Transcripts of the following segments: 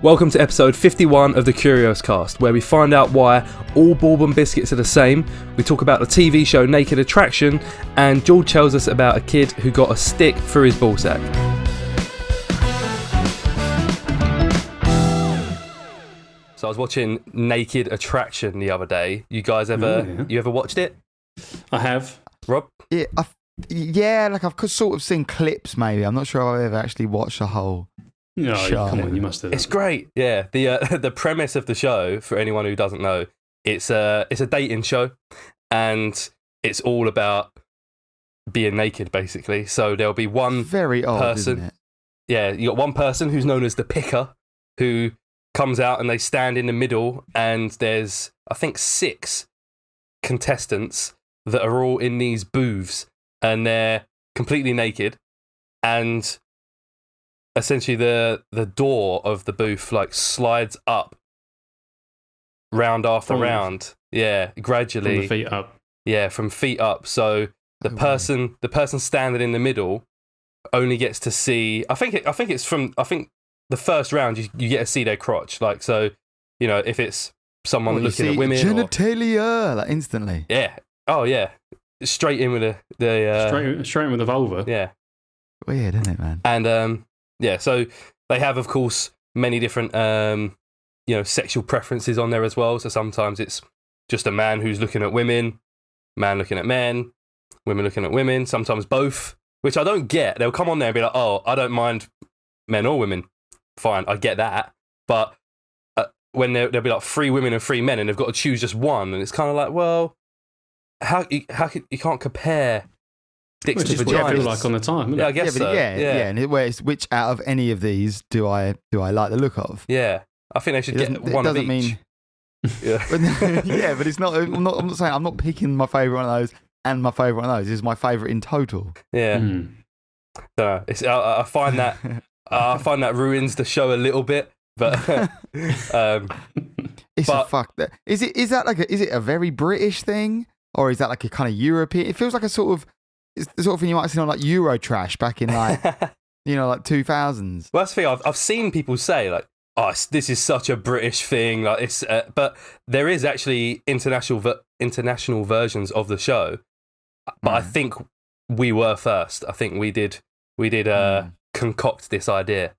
Welcome to episode 51 of the Curios Cast, where we find out why all bourbon biscuits are the same. We talk about the TV show Naked Attraction, and George tells us about a kid who got a stick for his ballsack. So I was watching Naked Attraction the other day. You guys you ever watched it? I have. Rob? Yeah, like I've sort of seen clips maybe. I'm not sure I've ever actually watched the whole show. Come on, you must have. It's great. Yeah. The premise of the show, for anyone who doesn't know, it's a dating show, and it's all about being naked, basically. So there'll be one very odd person. Isn't it? Yeah, you got one person who's known as the picker, who comes out and they stand in the middle, and there's, I think, 6 contestants that are all in these booths, and they're completely naked, and essentially the door of the booth like slides up round after round. Yeah, gradually. From the feet up. Yeah, from feet up. So the person standing in the middle only gets to see, I think the first round you get to see their crotch. Like, so, you know, if it's someone looking at women, genitalia, like instantly. Yeah. Oh yeah. Straight in with the straight in with the vulva. Yeah. Weird, isn't it, man? And yeah, so they have, of course, many different sexual preferences on there as well. So sometimes it's just a man who's looking at women, man looking at men, women looking at women, sometimes both, which I don't get. They'll come on there and be like, "Oh, I don't mind men or women." Fine, I get that. But when there'll be like 3 women and 3 men, and they've got to choose just one, and it's kind of like, well, how you can't compare dicks to vaginas. What I feel like on the time. Yeah, I guess so. Yeah. And which out of any of these do I like the look of? Yeah, I think they should get one of each. Mean, yeah, but it's not. I'm not saying I'm not picking my favourite one of those and my favourite one of those. This is my favourite in total. Yeah, no, I find that ruins the show a little bit, but it's a fuck that. Is it a very British thing, or is that like a kind of European? It feels like it's the sort of thing you might have seen on like Eurotrash back in like like 2000s. Well, that's the thing. I've seen people say like, "Oh, this is such a British thing." Like it's, but there is actually international versions of the show. But I think we were first. I think we did concoct this idea.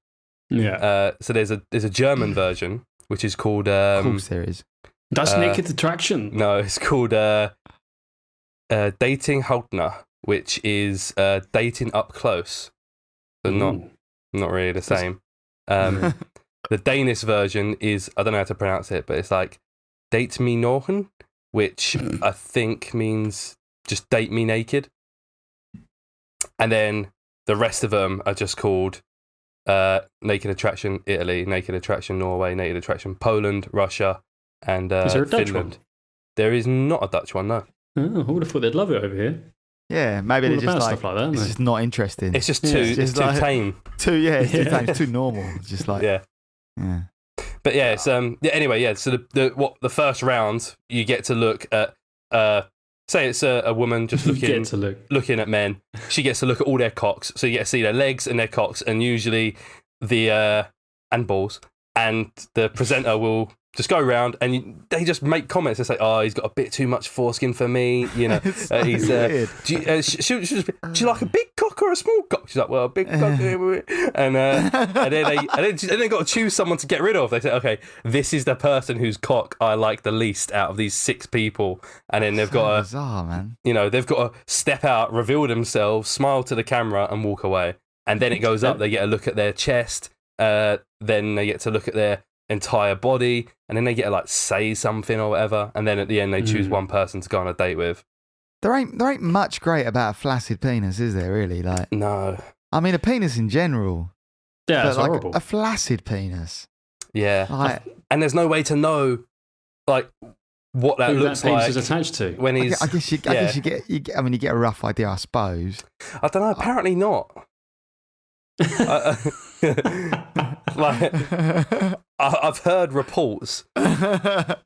Yeah. So there's a German version which is called cool series. That's Naked Attraction. No, it's called Dating Hautnah, which is dating up close, but not really the same. The Danish version is, I don't know how to pronounce it, but it's like Date Me Norhen, which I think means just date me naked. And then the rest of them are just called Naked Attraction Italy, Naked Attraction Norway, Naked Attraction Poland, Russia, and is there a Dutch Finland. one? There is not a Dutch one, no. Oh, I would have thought they'd love it over here. Yeah, maybe they're just stuff like that, it's just not interesting. It's just too tame. It's too tame. It's too normal. It's just like yeah. But yeah, it's anyway, yeah. So the first round you get to look at say it's a woman just looking at men. She gets to look at all their cocks, so you get to see their legs and their cocks, and usually and balls. And the presenter will just go around and they just make comments. They say, "Oh, he's got a bit too much foreskin for me." You know, he's. Do you like a big cock or a small cock? She's like, "Well, a big cock." And then they got to choose someone to get rid of. They say, "Okay, this is the person whose cock I like the least out of these 6 people." And then they've got bizarre, man. They've got to step out, reveal themselves, smile to the camera, and walk away. And then it goes up. They get a look at their chest. Then they get to look at their entire body, and then they get to like say something or whatever, and then at the end they choose one person to go on a date with. There ain't much great about a flaccid penis, is there? Really? Like, no. I mean, a penis in general. Yeah, it's like horrible. A flaccid penis. Yeah, like, and there's no way to know like what that looks that penis like is attached to. when he's. I guess you get. I mean, you get a rough idea, I suppose. I don't know. Apparently not. Like, I've heard reports that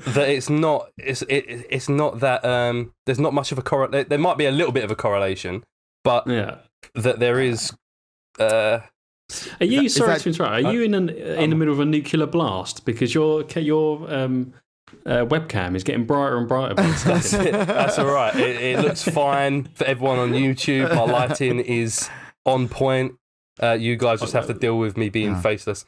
it's not that there's not much of a correlation. There might be a little bit of a correlation, but that there is Are you sorry to interrupt? Are you in the middle of a nuclear blast because your webcam is getting brighter and brighter? That's it. That's all right. It looks fine for everyone on YouTube. My lighting is on point. You guys just have to deal with me being faceless.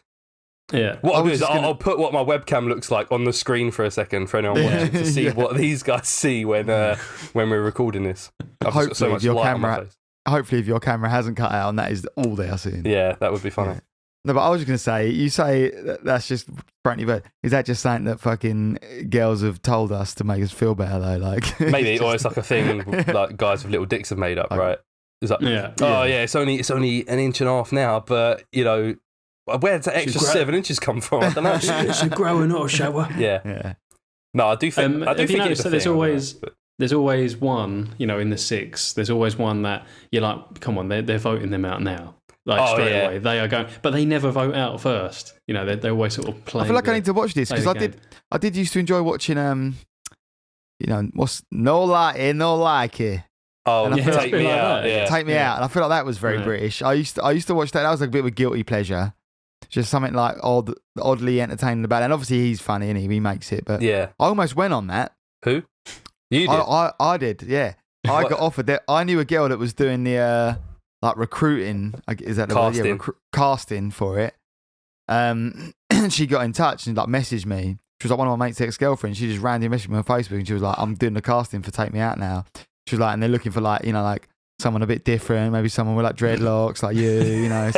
Yeah. What I'll do is I'll put what my webcam looks like on the screen for a second for anyone watching to see what these guys see when we're recording this. Hopefully, so much light on my face. Hopefully, if your camera hasn't cut out and that is all they are seeing. Yeah, that would be funny. Yeah. No, but I was just going to say, you say that's just frankly, but is that just something that fucking girls have told us to make us feel better, though? Like maybe, or it's like a thing like guys with little dicks have made up, right? It's like, it's only an inch and a half now, but you know, where's that extra 7 inches come from? I don't know. It's a growing or shower. Yeah. No, I do think. I do think it's a thing. There's always one, you know, in the 6. There's always one that you're like, come on, they're voting them out now. Like straight away, they are going, but they never vote out first. You know, they're always sort of playing. I feel like I need to watch this because I did used to enjoy watching. You know, what's no like it. Oh, Take Me Out. Take Me Out, and I feel like that was very British. I used to watch that. That was like a bit of a guilty pleasure. Just something like oddly entertaining about it. And obviously he's funny and he makes it. But I almost went on that. Who? You did? I did, yeah. I got offered that. I knew a girl that was doing the like recruiting. Is that the casting? Word? Casting for it. And she got in touch and like messaged me. She was like one of my mate's ex-girlfriends. She just randomly messaged me on Facebook and she was like, "I'm doing the casting for Take Me Out now." She was like, and they're looking for like, you know, like someone a bit different, maybe someone with like dreadlocks, like you know,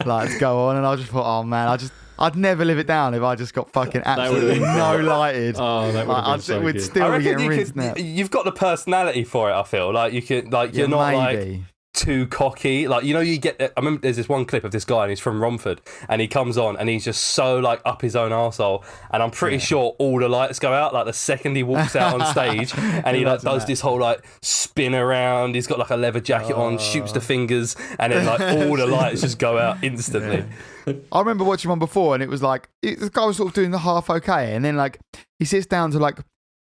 like to go on. And I just thought, oh man, I'd never live it down if I just got fucking absolutely no lighted. Oh, that would have been so good. Still be getting rinsed now. You've got the personality for it. I feel like you could, like you're not like too cocky. Like, you know, you get. I remember there's this one clip of this guy and he's from Romford and he comes on and he's just so like up his own arsehole, and I'm pretty sure all the lights go out like the second he walks out on stage, and he like does this whole like spin around. He's got like a leather jacket on, shoots the fingers, and then like all the lights just go out instantly. I remember watching one before and it was like the guy was sort of doing the half okay, and then like he sits down to like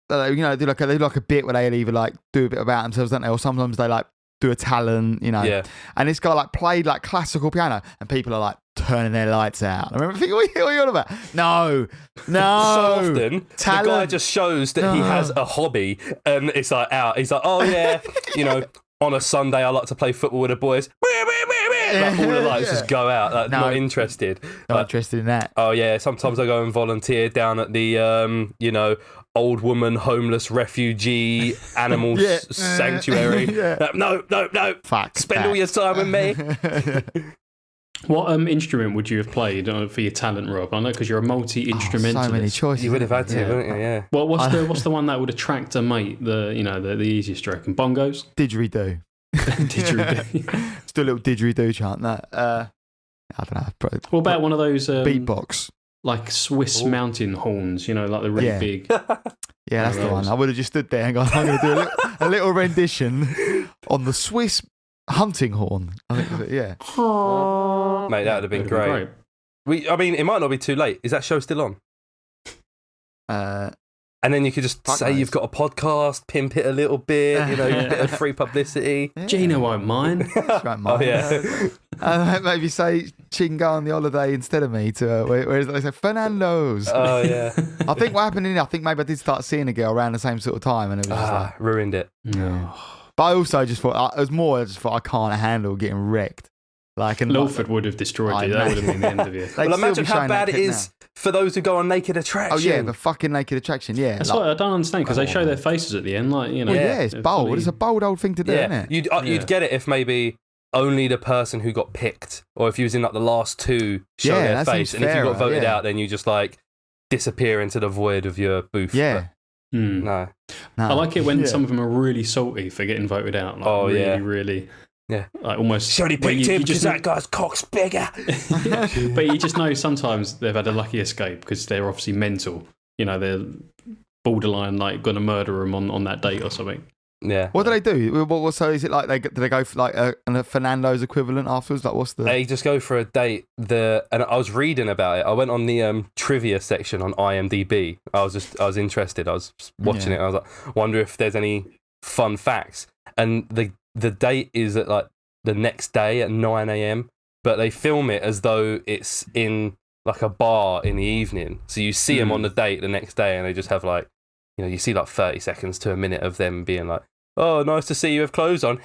you know they do like a bit where they either like do a bit about themselves, don't they, or sometimes they like do a talent, you know. Yeah. And this guy like played like classical piano and people are like turning their lights out. I remember thinking, what are you on about? No. So often, talent. The guy just shows that he has a hobby and it's like out. He's like, oh yeah, you know, on a Sunday I like to play football with the boys. Like, all the lights just go out. Like, not interested. Not interested in that. Oh yeah, sometimes I go and volunteer down at the, you know, old woman, homeless, refugee, animal sanctuary. No. Fuck. Spend all your time with me. What instrument would you have played for your talent, Rob? I know because you're a multi-instrumentalist. So many choices. You would have had to, wouldn't you? Yeah. Well, what's the one that would attract a mate? The easiest, I reckon. Bongos. Didgeridoo. Didgeridoo. Still a little didgeridoo chant. That I don't know. Probably, what about one of those beatbox? Like Swiss mountain horns, you know, like the really big. Yeah, that's the one. I would have just stood there and gone, I'm going to do a little rendition on the Swiss hunting horn. I think, Mate, that would have been great. I mean, it might not be too late. Is that show still on? And then you could just say you've got a podcast, pimp it a little bit, you know, a bit of free publicity. Yeah. Gina won't mind. Oh, yeah. Maybe say she can go on the holiday instead of me to where they say Fernando's. Oh, yeah. I think what happened maybe I did start seeing a girl around the same sort of time and it was just like... ruined it. No. But I also just thought, I just can't handle getting wrecked. Like, and Lawford would have destroyed you. That would have been the end of you. Well, imagine how bad it is for those who go on Naked Attraction. Oh yeah, the fucking Naked Attraction. Yeah, that's what I don't understand because they show their faces at the end, like you know. Well, yeah, it's bold. Fully... It's a bold old thing to do, isn't it? You'd get it if maybe only the person who got picked, or if you was in like the last two, show their face, and if you got voted out, then you just like disappear into the void of your booth. Yeah. But, no. I like it when some of them are really salty for getting voted out. Like, really. Yeah, like almost. She only picked him because that guy's cock's bigger. But you just know sometimes they've had a lucky escape because they're obviously mental. You know, they're borderline like going to murder him on that date or something. Yeah. What do they do? So is it like do they go for like a Fernando's equivalent afterwards? Like what's the? They just go for a date. And I was reading about it. I went on the trivia section on IMDb. I was interested. I was watching it. I was like, wonder if there's any fun facts. And the date is at like the next day at 9 a.m. but they film it as though it's in like a bar in the evening. So you see them on the date the next day, and they just have like, you see like 30 seconds to a minute of them being like, "Oh, nice to see you with clothes on.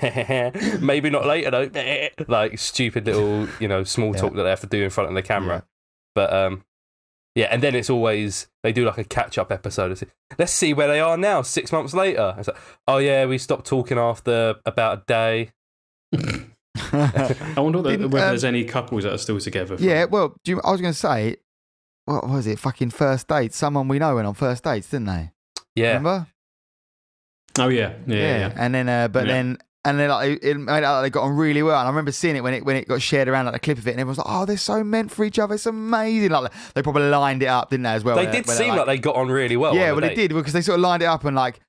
Maybe not later though." Like stupid little, small talk that they have to do in front of the camera. Yeah. But and then it's always they do like a catch-up episode. Let's see where they are now 6 months later. It's like, oh yeah, we stopped talking after about a day. I wonder whether there's any couples that are still together. Yeah, well, I was going to say, what was it? Fucking first dates. Someone we know went on first dates, didn't they? Yeah. Remember? Oh yeah. And then, then like it made out like they got on really well. And I remember seeing it when it got shared around, like a clip of it, and everyone was like, "Oh, they're so meant for each other. It's amazing." Like they probably lined it up, didn't they? As well. They did seem like they got on really well. Yeah, well, they did because they sort of lined it up and like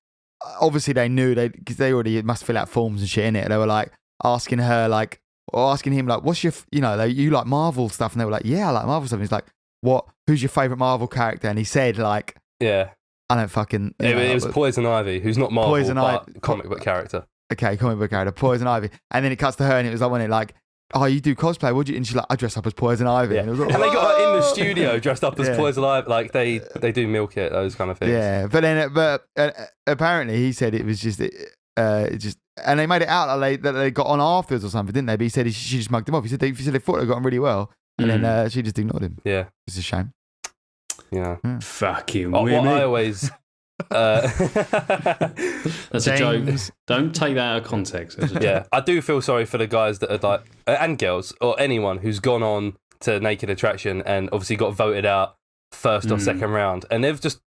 obviously they knew because they already must fill out forms and shit in it. They were like asking her like. Or asking him like, "What's your, you like Marvel stuff?" And they were like, "Yeah, I like Marvel stuff." And he's like, "What? Who's your favorite Marvel character?" And he said like, "Yeah, I don't fucking." It was Poison Ivy, who's not Marvel, but comic book character. Okay, comic book character, Poison Ivy. And then it cuts to her, and it was like, when it like, "Oh, you do cosplay? Would you?" And she's like, "I dress up as Poison Ivy." Yeah. And, it was like, and they got her in the studio dressed up as Poison Ivy. Like they do milk it, those kind of things. Yeah, but then apparently he said it was just. And they made it out that they got on afterwards or something, didn't they? But he said she just mugged him off. He said they thought they got on really well, and then she just ignored him. Yeah, it's a shame. Yeah, fucking women. What I always that's a joke. Don't take that out of context. Yeah, I do feel sorry for the guys that are like and girls or anyone who's gone on to Naked Attraction and obviously got voted out first or second round, and they've just.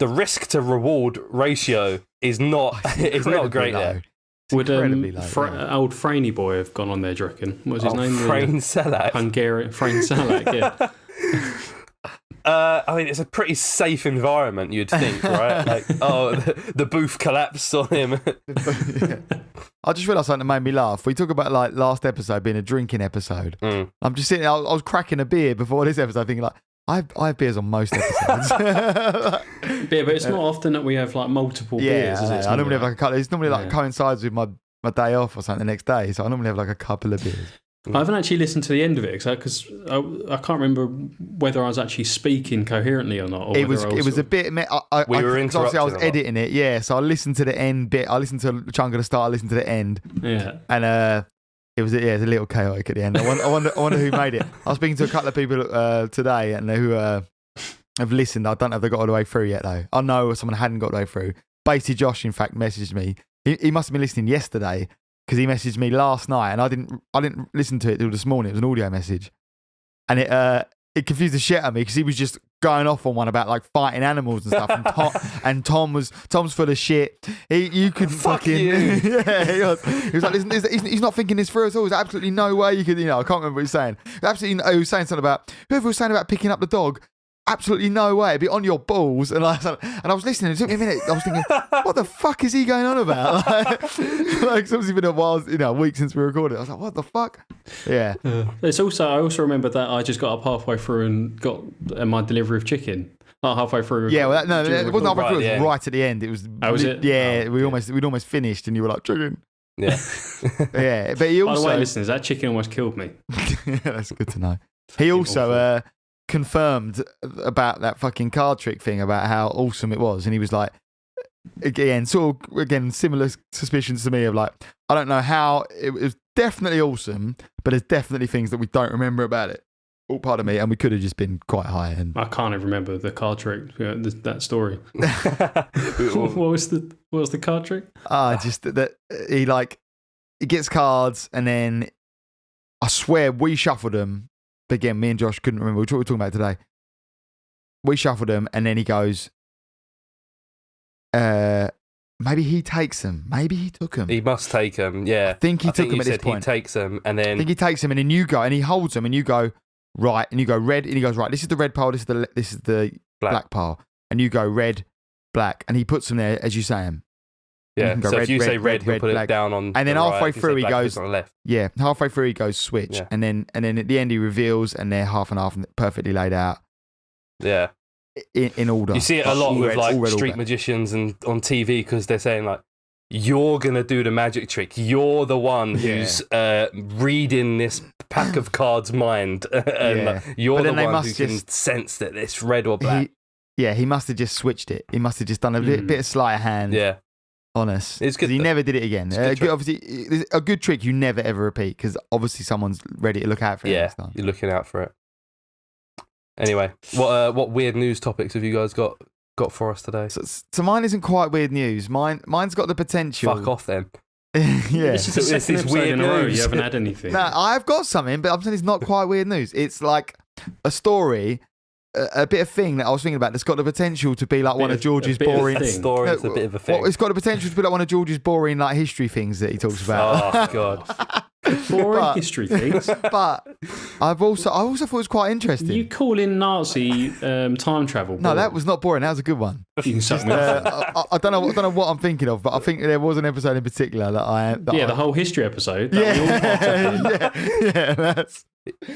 The risk to reward ratio is not great there. Would old Franey boy have gone on there, do you reckon? What was his name? Frane Selak. Hungarian Frane Selak, yeah. I mean, it's a pretty safe environment, you'd think, right? Like, the booth collapsed on him. I just realised something that made me laugh. We talk about like last episode being a drinking episode. I'm just sitting. I was cracking a beer before this episode, thinking like. I have beers on most episodes. But it's not often that we have like multiple beers. Is it? I normally have like a couple. It's normally like coincides with my day off or something the next day. So I normally have like a couple of beers. I haven't actually listened to the end of it because I can't remember whether I was actually speaking coherently or not. Or it was a bit. We were interrupted. Obviously, I was editing it. Yeah, so I listened to the end bit. I listened to a chunk of the start. I listened to the end. Yeah, and It was a little chaotic at the end. I wonder who made it. I was speaking to a couple of people today, and who have listened. I don't know if they got all the way through yet, though. I know someone hadn't got all the way through. Basically, Josh, in fact, messaged me. He must have been listening yesterday because he messaged me last night, and I didn't listen to it till this morning. It was an audio message, and it confused the shit out of me because he was just going off on one about like fighting animals and stuff, and Tom's full of shit. You could fucking yeah. He was like, listen, he's not thinking this through at all. There's absolutely no way you could. I can't remember what he was saying. He was saying something about whoever was saying about picking up the dog. Absolutely no way. It'd be on your balls. And I was listening. It took me a minute. I was thinking, what the fuck is he going on about? Like it's obviously been a while, a week since we recorded. I was like, what the fuck? Yeah. I also remember that I just got up halfway through and got my delivery of chicken. Not halfway through. Yeah, well, it wasn't halfway through. It was right at the end. It was. Was it? Yeah, we'd almost finished, and you were like, chicken. Yeah. Yeah, but he also. By the way, listeners, that chicken almost killed me. Yeah, that's good to know. He also confirmed about that fucking card trick thing, about how awesome it was, and he was like, similar suspicions to me of like, I don't know how it was definitely awesome, but there's definitely things that we don't remember about it. All part of me, and we could have just been quite high. And I can't even remember the card trick. That story. What was the card trick? Just that he gets cards, and then I swear we shuffled them. But again, me and Josh couldn't remember what we were talking about today. We shuffled them, and then he goes, maybe he takes them. Maybe he took them. He must take them, yeah. I think he took them at this point. He takes them, and then... I think he takes them, and then you go, and he holds them, and you go, right, and you go red, and he goes, right, this is the red pile, this is the black pile. And you go red, black, and he puts them there as you say them. Yeah, so if you say red, he'll put it down on and then halfway through he goes, on the left. Yeah, halfway through he goes switch, and then at the end he reveals, and they're half and half, perfectly laid out. Yeah, in order. You see it a lot with like street magicians and on TV because they're saying like, you're going to do the magic trick. You're the one who's reading this pack of cards' mind. And you're the one who can sense that it's red or black. He must have just switched it. He must have just done a bit of sleight of hand. Yeah. On us. It's good. He never did it again. Obviously, a good trick you never ever repeat because obviously someone's ready to look out for it next time. You're looking out for it. Anyway, what weird news topics have you guys got for us today? So mine isn't quite weird news. Mine's got the potential. Fuck off then. This is the second episode weird in a row news. you haven't had anything. No, I've got something, but I'm saying it's not quite weird news. It's like a story, a bit of thing that I was thinking about that's got the potential to be like one of George's boring story. It's a bit of a thing. Well, it's got the potential to be like one of George's boring like history things that he talks about. Oh God. Boring history things. But I also thought it was quite interesting. You call in Nazi time travel boring? No, that was not boring. That was a good one. You can suck me off. I don't know what I'm thinking of, but I think there was an episode in particular that the whole history episode. That's.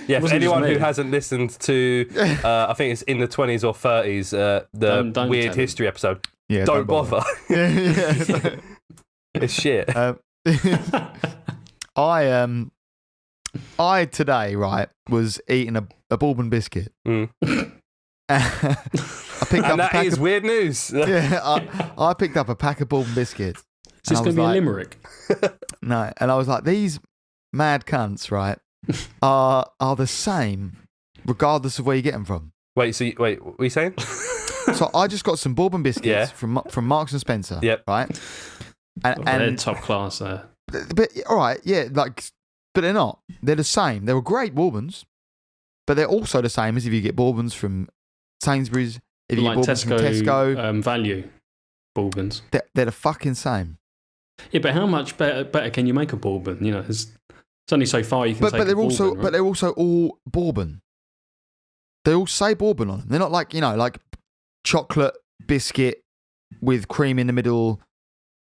Yeah, for anyone who hasn't listened to, I think it's in the 20s or 30s, the weird history episode. Yeah, don't bother. It's shit. I today, right, was eating a bourbon biscuit. Mm. I picked and up that is weird news. I picked up a pack of bourbon biscuits. Is this going to be a limerick? No, and I was like, these mad cunts, right, are the same, regardless of where you get them from. Wait, what are you saying? So I just got some bourbon biscuits from Marks and Spencer. Yep. Right. And they're top class there. But all right, but they're not. They're the same. They were great bourbons, but they're also the same as if you get bourbons from Sainsbury's, if you get bourbons from Tesco. Value bourbons. They're the fucking same. Yeah, but how much better can you make a bourbon? You know, it's only so far you can take but they're a also bourbon, right? But they're also all bourbon. They all say bourbon on them. They're not like, like chocolate biscuit with cream in the middle.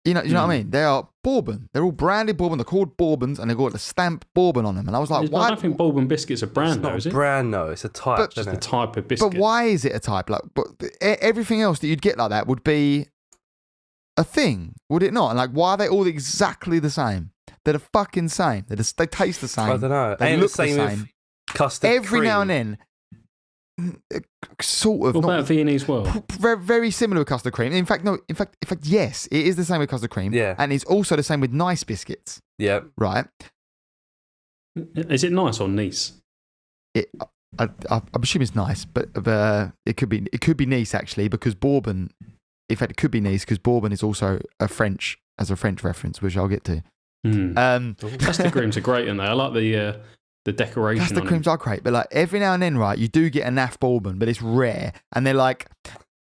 You know what I mean? They are bourbon. They're all branded bourbon. They're called bourbons, and they've got the stamp bourbon on them. And I was like, why? I don't think bourbon biscuit's a brand, though, is it? It's not a brand, no. It's a type. It's just a type of biscuit. But why is it a type? Like, but everything else that you'd get like that would be a thing, would it not? And like, why are they all exactly the same? They're the fucking same. They taste the same. I don't know. They look the same. With custard Every cream. now and then, sort of. What about Viennese well? Very, very similar with custard cream. In fact, yes, it is the same with custard cream. Yeah. And it's also the same with nice biscuits. Yeah. Right. Is it nice or Nice? I'm assuming it's nice, but it could be Nice actually, because bourbon. In fact, it could be Nice because bourbon is also a French reference, which I'll get to. Custard creams are great, aren't they? I like the decoration. Custard creams are great, but like every now and then, right, you do get a naff bourbon, but it's rare, and they're like,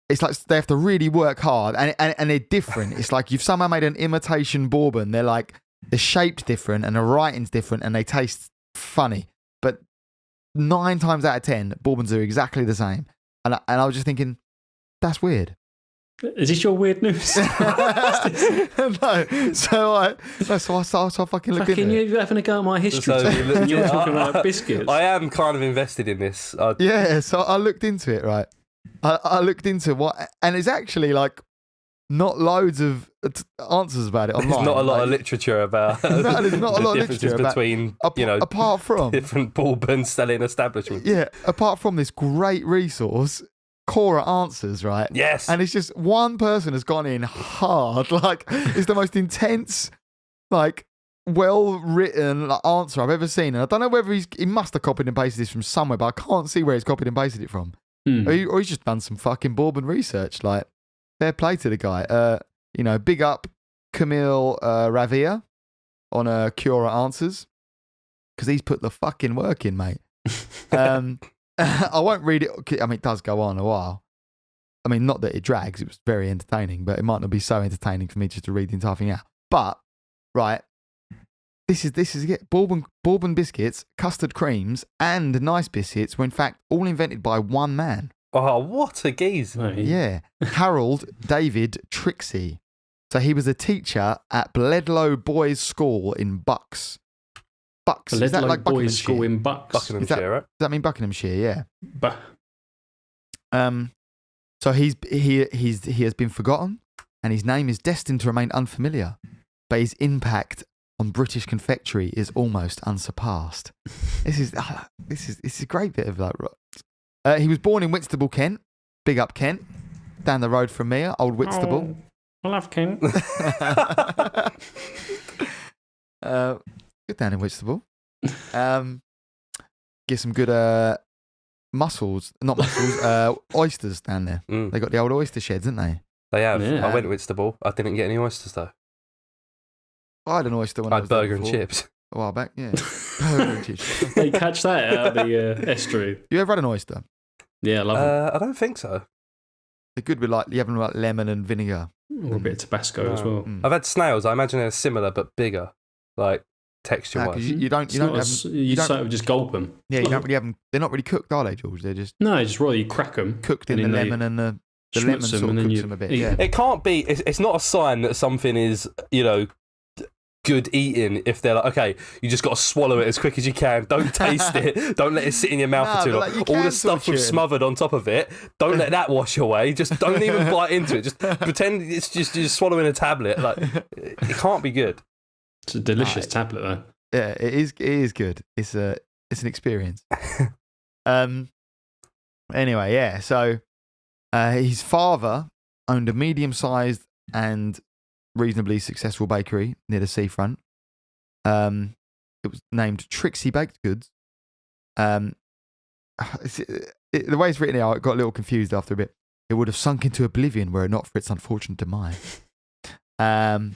it's like they have to really work hard, and they're different. It's like you've somehow made an imitation bourbon. They're like the shape's different and the writing's different, and they taste funny. But 9 times out of 10, bourbons are exactly the same, and I was just thinking, that's weird. Is this your weird news? No, so I fucking looked into it. You having a go at my history? You're talking about biscuits. I am kind of invested in this. Yeah, so I looked into it, right? I looked into what, and it's actually like not loads of answers about it online. There's not a lot of literature about there's not a lot of differences literature between apart from different bourbon selling establishments. Yeah, apart from this great resource. Quora Answers, right? Yes. And it's just one person has gone in hard. Like, it's the most intense, like, well-written answer I've ever seen. And I don't know whether he must have copied and pasted this from somewhere, but I can't see where he's copied and pasted it from. Or he's just done some fucking bourbon research. Like, fair play to the guy. Big up Camille Ravia on Curios Answers, because he's put the fucking work in, mate. I won't read it. I mean, it does go on a while. I mean, not that it drags. It was very entertaining, but it might not be so entertaining for me just to read the entire thing out. But, right, this is it. Bourbon biscuits, custard creams, and nice biscuits were in fact all invented by one man. Oh, what a geezer. Yeah. Harold David Trixie. So he was a teacher at Bledlow Boys' School in Bucks. Bucks. Is that like Boys' School in Bucks? Buckinghamshire, right? Does that mean Buckinghamshire? Yeah. Bah. So he has been forgotten, and his name is destined to remain unfamiliar. but his impact on British confectionery is almost unsurpassed. This is a great bit of like. He was born in Whitstable, Kent. Big up Kent, down the road from me, old Whitstable. I love Kent. Good down in Whitstable. Get some good oysters down there. They got the old oyster sheds, didn't they? They have. Yeah. I went to Whitstable. I didn't get any oysters though. I had an oyster when I was burger and chips. A while back, yeah. Burger and chips. They catch that out of the estuary. You ever had an oyster? Yeah, I love them. I don't think so. They're good with you have them like lemon and vinegar. Or a bit of Tabasco as well. I've had snails. I imagine they're similar but bigger, like texture-wise. You don't just gulp them. Yeah, you don't really have them. They're not really cooked, are they, George? They're just just raw. You crack them, cooked in the lemon and the lemon sort of cooks them a bit. Yeah. It can't be. It's not a sign that something is good eating if they're like, okay, you just got to swallow it as quick as you can. Don't taste it. Don't let it sit in your mouth for too long. All the stuff we've smothered on top of it, don't let that wash away. Just don't even bite into it. Just pretend it's just you're swallowing a tablet. Like, it can't be good. It's a delicious tablet though. Yeah, it is good. It's an experience. Anyway, yeah. So his father owned a medium-sized and reasonably successful bakery near the seafront. It was named Trixie Baked Goods. The way it's written here, I got a little confused after a bit. It would have sunk into oblivion were it not for its unfortunate demise. So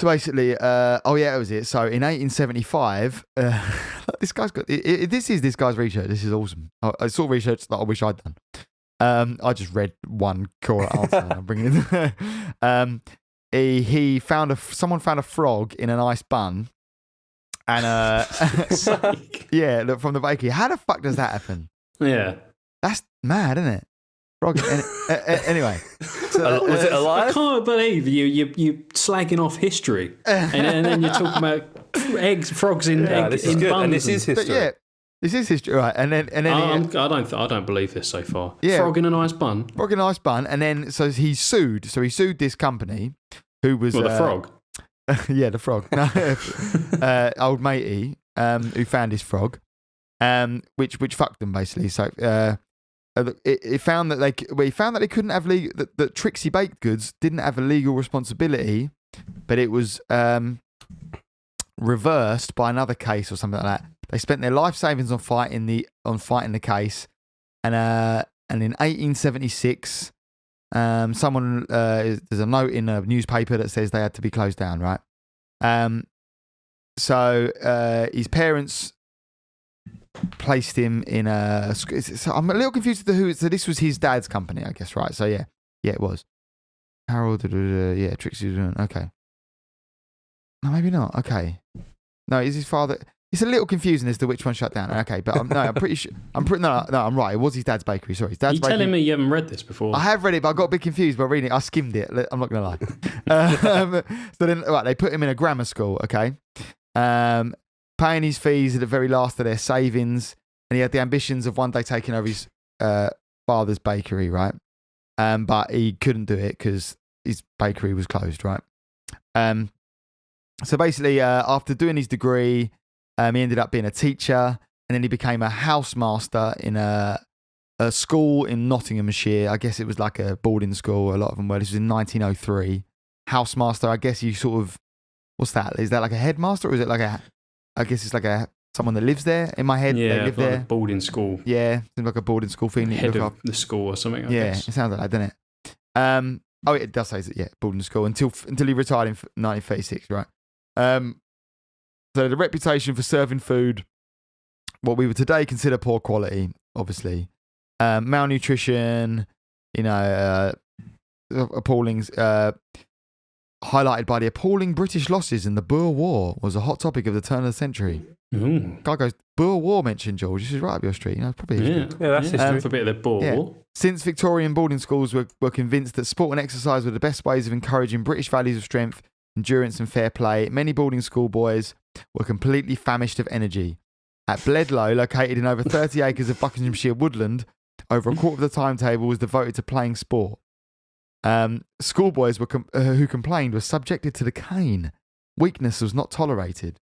basically, it was it. So in 1875, this guy's got. This is this guy's research. This is awesome. I saw research that I wish I'd done. I just read one correct answer and I'm bringing it. He found someone found a frog in an ice bun, and yeah, look, from the bakery. How the fuck does that happen? Yeah, that's mad, isn't it? Frog. Anyway, so, was it alive? I can't believe you slagging off history, and then you're talking about frogs in this is good. buns. And this is history. But yeah, this is history, right? And then I don't believe this so far. Yeah, frog in an ice bun. Frog in an ice bun, and then so he sued. So he sued this company, who was the frog. Yeah, the frog. Old matey, who found his frog, which fucked them basically. So it found that they couldn't have that Trixie Baked Goods didn't have a legal responsibility, but it was reversed by another case or something like that. They spent their life savings on fighting the case, and in 1876, there's a note in a newspaper that says they had to be closed down, right? So his parents placed him in a. So I'm a little confused with who. So this was his dad's company, I guess, right? So yeah, it was Harold. Yeah, Trixie. Okay. No, maybe not. Okay. No, is his father? It's a little confusing as to which one shut down. Okay, but I'm pretty sure. I'm right. It was his dad's bakery. Sorry, his dad's bakery. You're telling me you haven't read this before? I have read it, but I got a bit confused by reading it. I skimmed it. I'm not going to lie. So then, right, they put him in a grammar school. Okay, paying his fees at the very last of their savings, and he had the ambitions of one day taking over his father's bakery, right? But he couldn't do it because his bakery was closed, right? So basically, after doing his degree, he ended up being a teacher, and then he became a housemaster in a school in Nottinghamshire. I guess it was like a boarding school. A lot of them were. This was in 1903. Housemaster, I guess you sort of, what's that? Is that like a headmaster, or is it like I guess it's like someone that lives there. In my head, yeah, they live like there. A boarding school. Yeah, seems like a boarding school thing. Head of the school or something. I guess. It sounds like that, doesn't it? It does say that. Yeah, boarding school until he retired in 1936, right? So the reputation for serving food, what we would today consider poor quality, obviously, malnutrition, appalling, highlighted by the appalling British losses in the Boer War, was a hot topic of the turn of the century. Ooh. Guy goes, Boer War mentioned, George. This is right up your street. Probably. Yeah, that's history. For a bit of the Boer War. Since Victorian boarding schools were convinced that sport and exercise were the best ways of encouraging British values of strength, endurance and fair play, many boarding school boys were completely famished of energy. At Bledlow, located in over 30 acres of Buckinghamshire woodland, over a quarter of the timetable was devoted to playing sport. Schoolboys who complained were subjected to the cane. Weakness was not tolerated.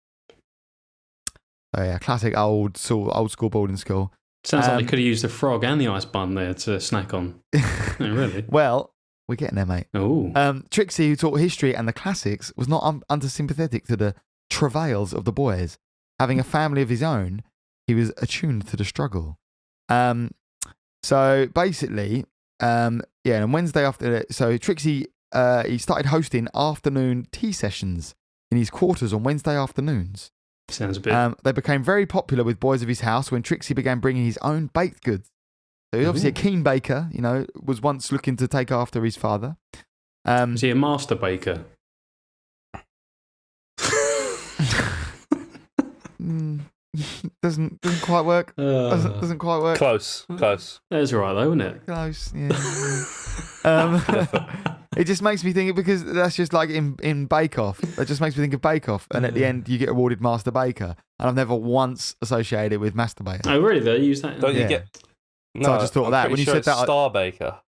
Oh yeah, classic old school boarding school. Sounds like they could have used the frog and the ice bun there to snack on. Oh, really? Well, we're getting there, mate. Oh. Trixie, who taught history and the classics, was not undersympathetic to the travails of the boys. Having a family of his own, he was attuned to the struggle. So basically, and Wednesday after, so Trixie, he started hosting afternoon tea sessions in his quarters on Wednesday afternoons. Sounds a bit. They became very popular with boys of his house when Trixie began bringing his own baked goods. So he was obviously a keen baker, was once looking to take after his father. Is he a master baker? Doesn't quite work. Doesn't quite work. Close. That's right though, isn't it? Close, yeah. It just makes me think, because that's just like in Bake Off. That just makes me think of Bake Off. And at the end, you get awarded Master Baker. And I've never once associated it with Masturbator. Oh, really? They use that? Don't you get... No, so I just thought of that. When you said that... Star Baker.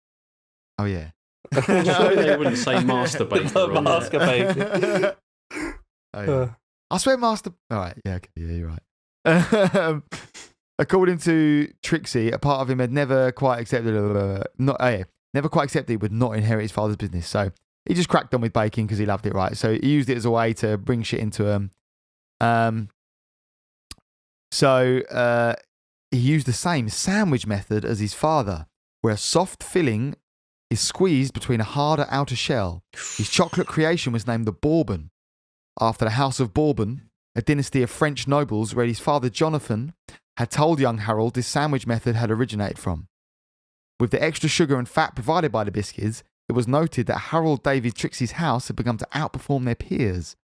Oh, yeah. Surely they wouldn't say Master Baker. Master Baker. Oh, yeah. I swear Master... All right. Yeah, okay. Yeah, you're right. According to Trixie, a part of him had never quite accepted... Never quite accepted he would not inherit his father's business. So he just cracked on with baking because he loved it, right? So he used it as a way to bring shit into him. So he used the same sandwich method as his father, where a soft filling is squeezed between a harder outer shell. His chocolate creation was named the bourbon, after the House of Bourbon, a dynasty of French nobles where his father Jonathan had told young Harold this sandwich method had originated from. With the extra sugar and fat provided by the biscuits, it was noted that Harold David Trixie's house had begun to outperform their peers.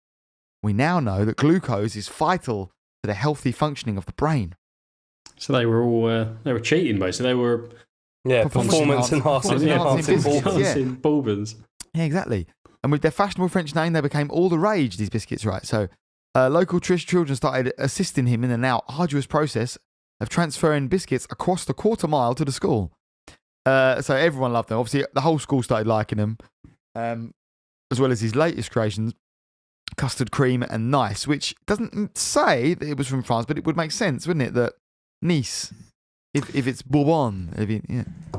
We now know that glucose is vital to the healthy functioning of the brain. So they were all cheating, basically. They were performance enhancing bourbons. Yeah, exactly. And with their fashionable French name, they became all the rage, these biscuits, right? So local children started assisting him in the now arduous process of transferring biscuits across the quarter mile to the school. So everyone loved them. Obviously, the whole school started liking them, as well as his latest creations, custard cream and Nice, which doesn't say that it was from France, but it would make sense, wouldn't it? That Nice, if it's bourbon,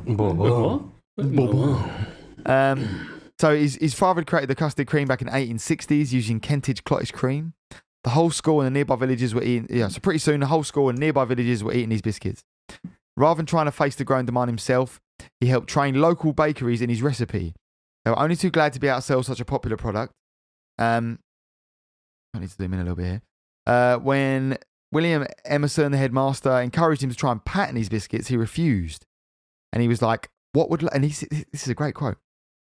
Bourbon. So his father had created the custard cream back in the 1860s using Kentish clottage cream. The whole school and the nearby villages were eating. Yeah, so pretty soon the whole school and nearby villages were eating these biscuits. Rather than trying to face the growing demand himself, he helped train local bakeries in his recipe. They were only too glad to be able to sell such a popular product. I need to zoom in a little bit here. When William Emerson, the headmaster, encouraged him to try and patent these biscuits, he refused. And he was like, this is a great quote.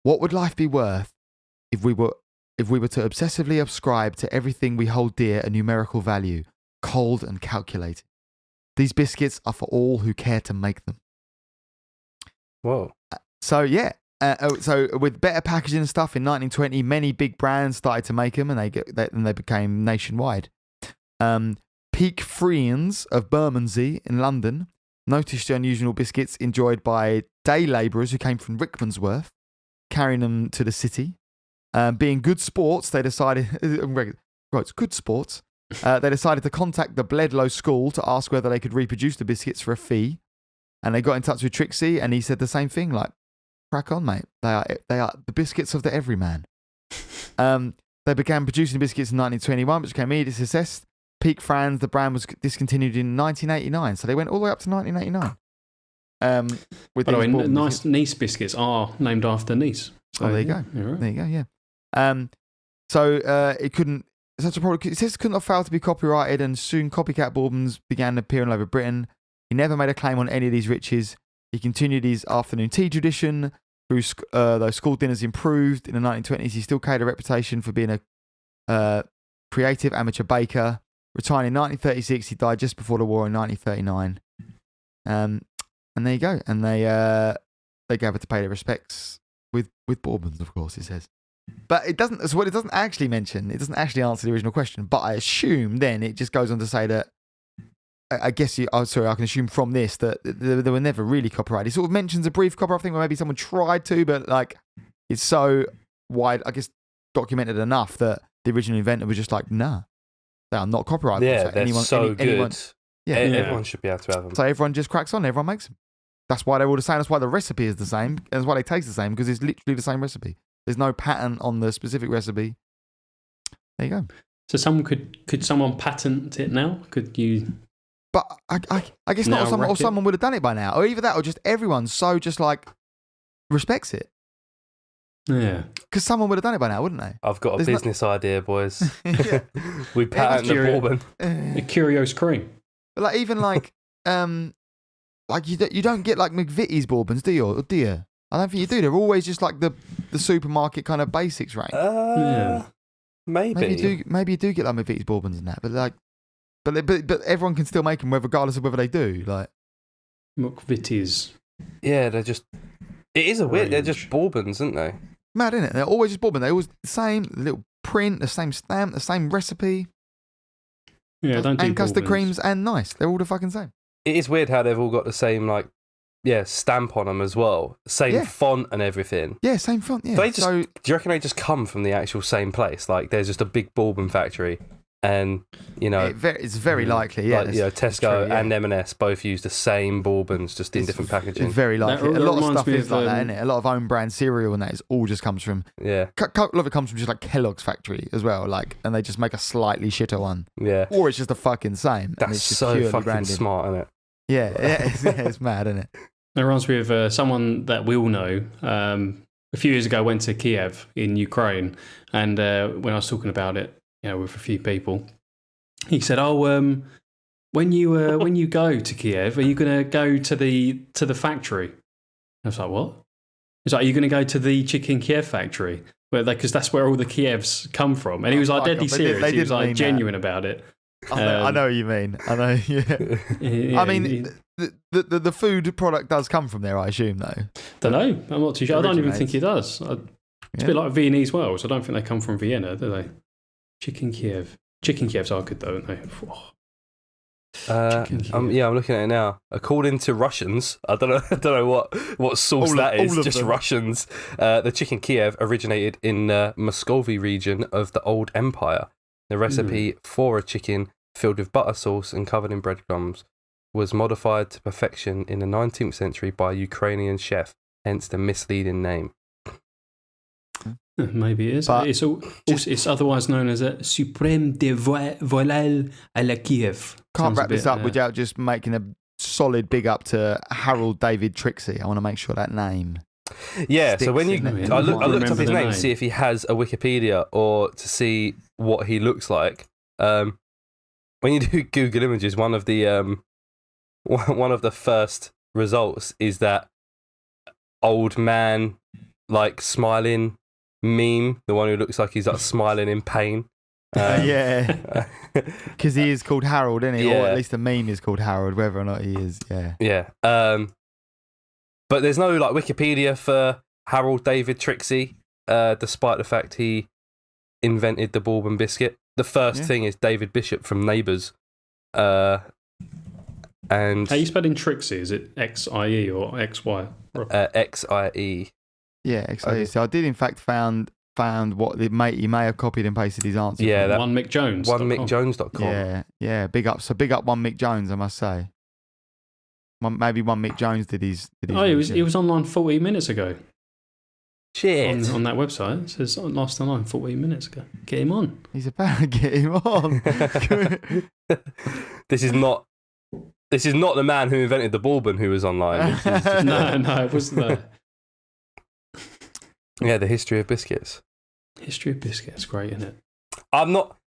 What would life be worth if we were to obsessively ascribe to everything we hold dear a numerical value, cold and calculated? These biscuits are for all who care to make them. Whoa. So with better packaging and stuff in 1920, many big brands started to make them, and they became nationwide. Peak Friends of Bermondsey in London noticed the unusual biscuits enjoyed by day labourers who came from Rickmansworth, carrying them to the city. Being good sports, they decided... good sports. They decided to contact the Bledlow School to ask whether they could reproduce the biscuits for a fee. And they got in touch with Trixie, and he said the same thing, like, crack on, mate. They are the biscuits of the everyman. They began producing biscuits in 1921, which became immediate success. Peak Franz, the brand was discontinued in 1989, so they went all the way up to 1989. By the way, Nice biscuits are named after Nice. So, there you go. Right. There you go, yeah. So it couldn't... Such a product, it says, couldn't have failed to be copyrighted, and soon copycat bourbons began appearing all over Britain. He never made a claim on any of these riches. He continued his afternoon tea tradition. Through those school dinners improved in the 1920s, he still carried a reputation for being a creative amateur baker. Retiring in 1936, he died just before the war in 1939. And there you go. And they gathered to pay their respects with bourbons, of course, it says. But it doesn't. So what it doesn't actually mention, it doesn't actually answer the original question. But I assume then it just goes on to say that I guess I can assume from this that they were never really copyrighted. It sort of mentions a brief copyright thing where maybe someone tried to, but it's so wide, I guess, documented enough that the original inventor was just like, nah, they are not copyrightable. Yeah, they're so good. Everyone should be able to have them. So everyone just cracks on. Everyone makes them. That's why they're all the same. That's why the recipe is the same. And that's why they taste the same, because it's literally the same recipe. There's no pattern on the specific recipe. There you go. So could someone patent it now? Could you? But I guess not. Or someone would have done it by now. Or either that, or just everyone so just like respects it. Yeah. Because someone would have done it by now, wouldn't they? I've got a business idea, boys. Yeah. We patent the bourbon. The Curios cream. But like even like you don't get like McVitie's bourbons, do you? Or do you? I don't think you do. They're always just like the supermarket kind of basics range. Yeah. Maybe you do get like McVitie's bourbons and that, but like, but everyone can still make them regardless of whether they do. Like McVitie's. Yeah, they're just. It is a weird. They're just bourbons, aren't they? Mad, isn't it? They're always just bourbon. They're always the same. The little print, the same stamp, the same recipe. Yeah, don't do and custard bourbons. creams and nice. They're all the fucking same. It is weird how they've all got the same stamp on them as well. Same font and everything. Yeah, same font. Yeah. Do you reckon they just come from the actual same place? Like, there's just a big bourbon factory, and it's very likely. Yeah, Tesco and M&S both use the same bourbons, just in different packaging. It's very likely. A lot of stuff is like that, isn't it? A lot of own brand cereal and that all just comes from. Yeah. A lot of it comes from just like Kellogg's factory as well. Like, and they just make a slightly shitter one. Yeah. Or it's just the fucking same. That's it's just so fucking branded. smart, isn't it? Yeah, it's mad, isn't it? It reminds me of someone that we all know. A few years ago, I went to Kiev in Ukraine, and when I was talking about it, with a few people, he said, "Oh, when you go to Kiev, are you going to go to the factory?" I was like, "What?" He's like, "Are you going to go to the chicken Kiev factory?" Because that's where all the Kievs come from. And he was like deadly serious. He was like genuine about it. I know what you mean. I know. Yeah. I mean, the food product does come from there, I assume, though. Don't know. I'm not too sure. I don't even think it does. It's a bit like Viennese Wells. I don't think they come from Vienna, do they? Chicken Kiev. Chicken Kievs are good, though, aren't they? I'm looking at it now. According to Russians, I don't know what source that is. Just them. Russians. The chicken Kiev originated in the Muscovy region of the old empire. The recipe for a chicken filled with butter sauce and covered in breadcrumbs was modified to perfection in the 19th century by a Ukrainian chef, hence the misleading name. Maybe it is. But it's otherwise known as a Suprême de Volaille à la Kiev. Can't wrap this up without just making a solid big up to Harold David Trixie. I want to make sure that name. Yeah, so when I looked up his name to see if he has a Wikipedia or to see what he looks like. When you do Google Images, one of the first results is that old man like smiling meme, the one who looks like he's like smiling in pain. Yeah, because he is called Harold, isn't he? Yeah. Or at least the meme is called Harold, whether or not he is. Yeah. Yeah. But there's no like Wikipedia for Harold David Trixie, despite the fact he invented the bourbon biscuit. The first thing is David Bishop from Neighbours. And how you spelling Trixie? Is it X-I-E or XY? X-I-E. Yeah, X-I-E. So I did in fact found what he may have copied and pasted his answer. Yeah, from. One Mick Jones. OneMickJones.com. Yeah. Big up One Mick Jones, I must say. Maybe One Mick Jones did his he was online 40 minutes ago. Shit. On that website. It says last online 40 minutes ago. Get him on. He's about to get him on. This is not the man who invented the bourbon who was online. No, it wasn't there. Yeah, the history of biscuits. History of biscuits, great, isn't it?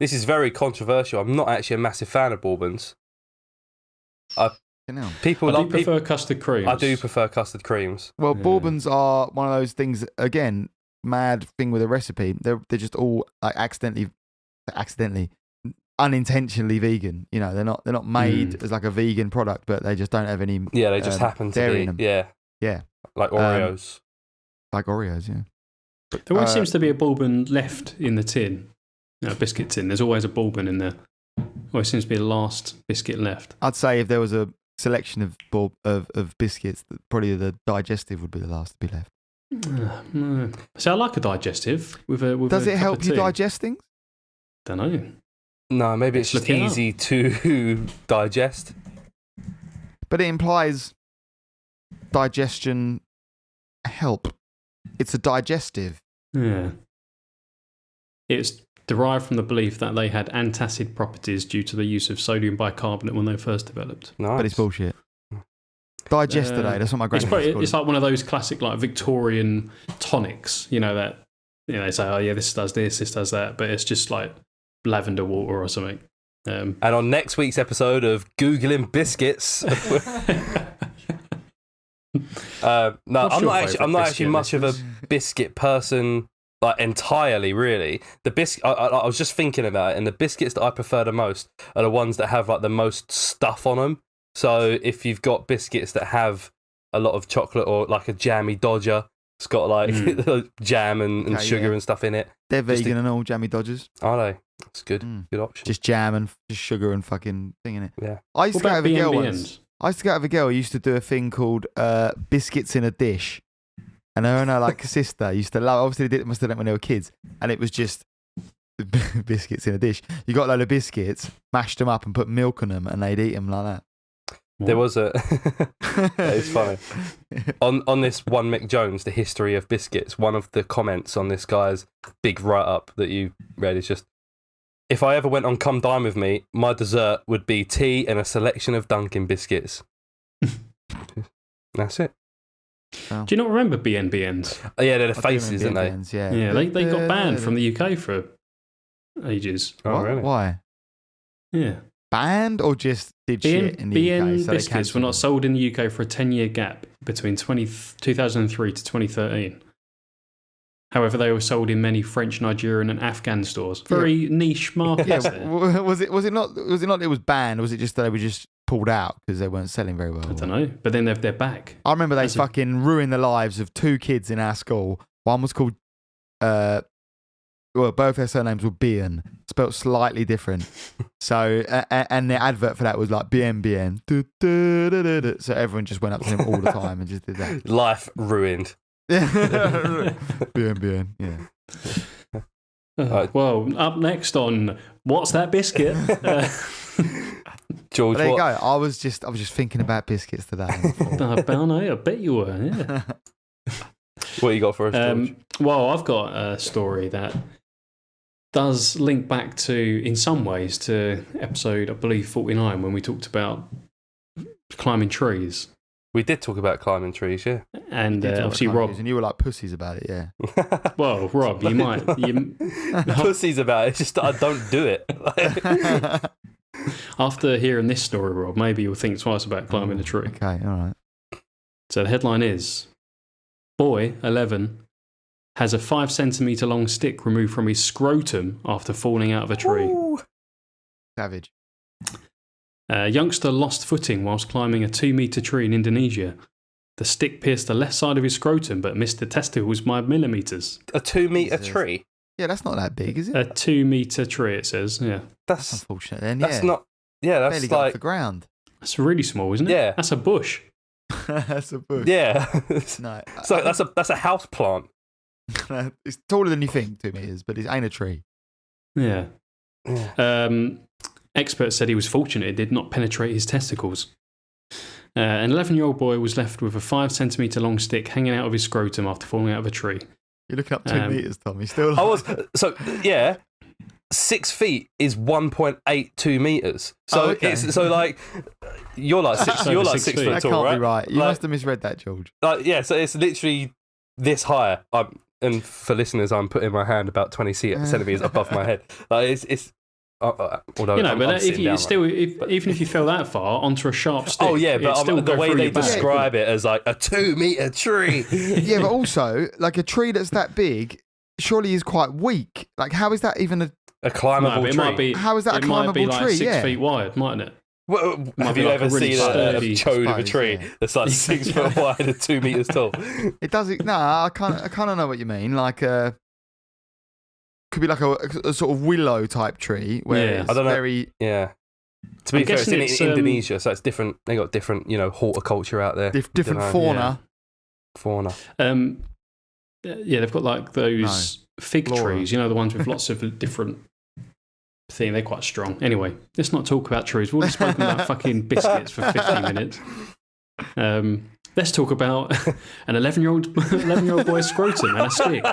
This is very controversial. I'm not actually a massive fan of bourbons. I prefer custard creams. I do prefer custard creams. Well, bourbons are one of those things, again, mad thing with a recipe. They're just all like unintentionally vegan. They're not made as like a vegan product, but they just don't have any. Yeah, they just happen to be. In them. Yeah. Like Oreos. Yeah. There always seems to be a bourbon left in the tin, biscuit tin. There's always a bourbon in there. Always seems to be the last biscuit left. I'd say if there was a selection of biscuits, probably the digestive would be the last to be left. So I like a digestive with a. Does it help you digest things? Don't know. No, maybe it's just easy to digest. But it implies digestion help. It's a digestive. Yeah. It's derived from the belief that they had antacid properties due to the use of sodium bicarbonate when they were first developed. Nice. But it's bullshit. Digesterday, that's what my granddad It's like one of those classic like Victorian tonics, that they say, oh yeah, this does this does that, but it's just like lavender water or something. And on next week's episode of Googling Biscuits, I'm not actually much of a biscuit person, like entirely, really. I was just thinking about it, and the biscuits that I prefer the most are the ones that have like the most stuff on them. So if you've got biscuits that have a lot of chocolate or like a jammy Dodger, it's got like jam and sugar and stuff in it. They're vegan and all, jammy Dodgers. Are they? That's good. Good option. Just jam and just sugar and fucking thing in it. Yeah. I used to go out with a girl once. I used to go out with a girl who used to do a thing called biscuits in a dish. And her and her like sister used to love. Obviously, they must have done it when they were kids, and it was just biscuits in a dish. You got a load of biscuits, mashed them up, and put milk on them, and they'd eat them like that. There was a. It's funny. On this one Mick Jones, the history of biscuits. One of the comments on this guy's big write up that you read is just, if I ever went on Come Dine with me, my dessert would be tea and a selection of Dunkin' biscuits. That's it. Oh. Do you not remember BNBNs? Oh, yeah, they're the faces, aren't they? Yeah, they got banned from the UK for ages. Oh, really? Why? Yeah. Banned or just did shit in the UK? So biscuits were not sold in the UK for a 10-year gap between 2003 to 2013. However, they were sold in many French, Nigerian, and Afghan stores. Very niche markets. Yeah. Was it not? It was banned. Or was it just that they were just pulled out because they weren't selling very well? I don't know. But then they're back. I remember they fucking ruined the lives of two kids in our school. One was called, both their surnames were Bien, spelt slightly different. So, and the advert for that was like BNBN. So everyone just went up to him all the time and just did that. Life ruined. BNBN, yeah. Well, up next on What's That Biscuit? George, there you go. I was just thinking about biscuits today. I bet you were. Yeah. What you got for us, George? Well, I've got a story that does link back to, in some ways, to episode, I believe, 49, when we talked about climbing trees. We did talk about climbing trees, yeah. And obviously, Rob... And you were like pussies about it, yeah. Well, Rob, you might... Pussies about it, it's just that I don't do it. After hearing this story, Rob, maybe you'll think twice about climbing a tree. Okay, all right. So the headline is, boy, 11, has a 5 centimetre long stick removed from his scrotum after falling out of a tree. Ooh. Savage. Youngster lost footing whilst climbing a 2-metre tree in Indonesia. The stick pierced the left side of his scrotum but missed the testicles by millimetres. A 2-metre tree? Yeah, that's not that big, is it? A 2-metre tree, it says, yeah. That's unfortunate then, yeah. That's not... Yeah, that's barely like... got off the ground. That's really small, isn't it? Yeah. That's a bush. That's a bush. Yeah. No. So that's a house plant. It's taller than you think, 2 meters, but it ain't a tree. Yeah. Experts said he was fortunate it did not penetrate his testicles. An 11-year-old boy was left with a 5 centimetre long stick hanging out of his scrotum after falling out of a tree. You're looking up 2 meters, Tommy. Still. I was 6 feet is 1.82 meters. So it's like you're like 6 foot tall, that can't right? be right. You must have misread that, George. So it's literally this high. And for listeners, I'm putting my hand about 20 centimeters above my head. Like it's. Although but if you still, even if you fell that far onto a sharp stick, but the way they describe it as like a 2-meter tree. Yeah, but also like a tree that's that big, surely is quite weak. Like, how is that even a climbable tree? How is that a climbable tree? It might be like 6 feet wide, mightn't it? Well, have you ever seen a chode of a tree that's like 6 foot wide and 2 meters tall? It doesn't. No, I kind of know what you mean. Like could be like a sort of willow type tree where it's very... Yeah. To be fair, it's in Indonesia, so it's different. They got different, horticulture out there. Different fauna. Yeah. Fauna. they've got like those fig trees, you know, the ones with lots of different things. They're quite strong. Anyway, let's not talk about trees. We've already spoken about fucking biscuits for 50 minutes. Let's talk about an 11-year-old boy's scrotum and a stick.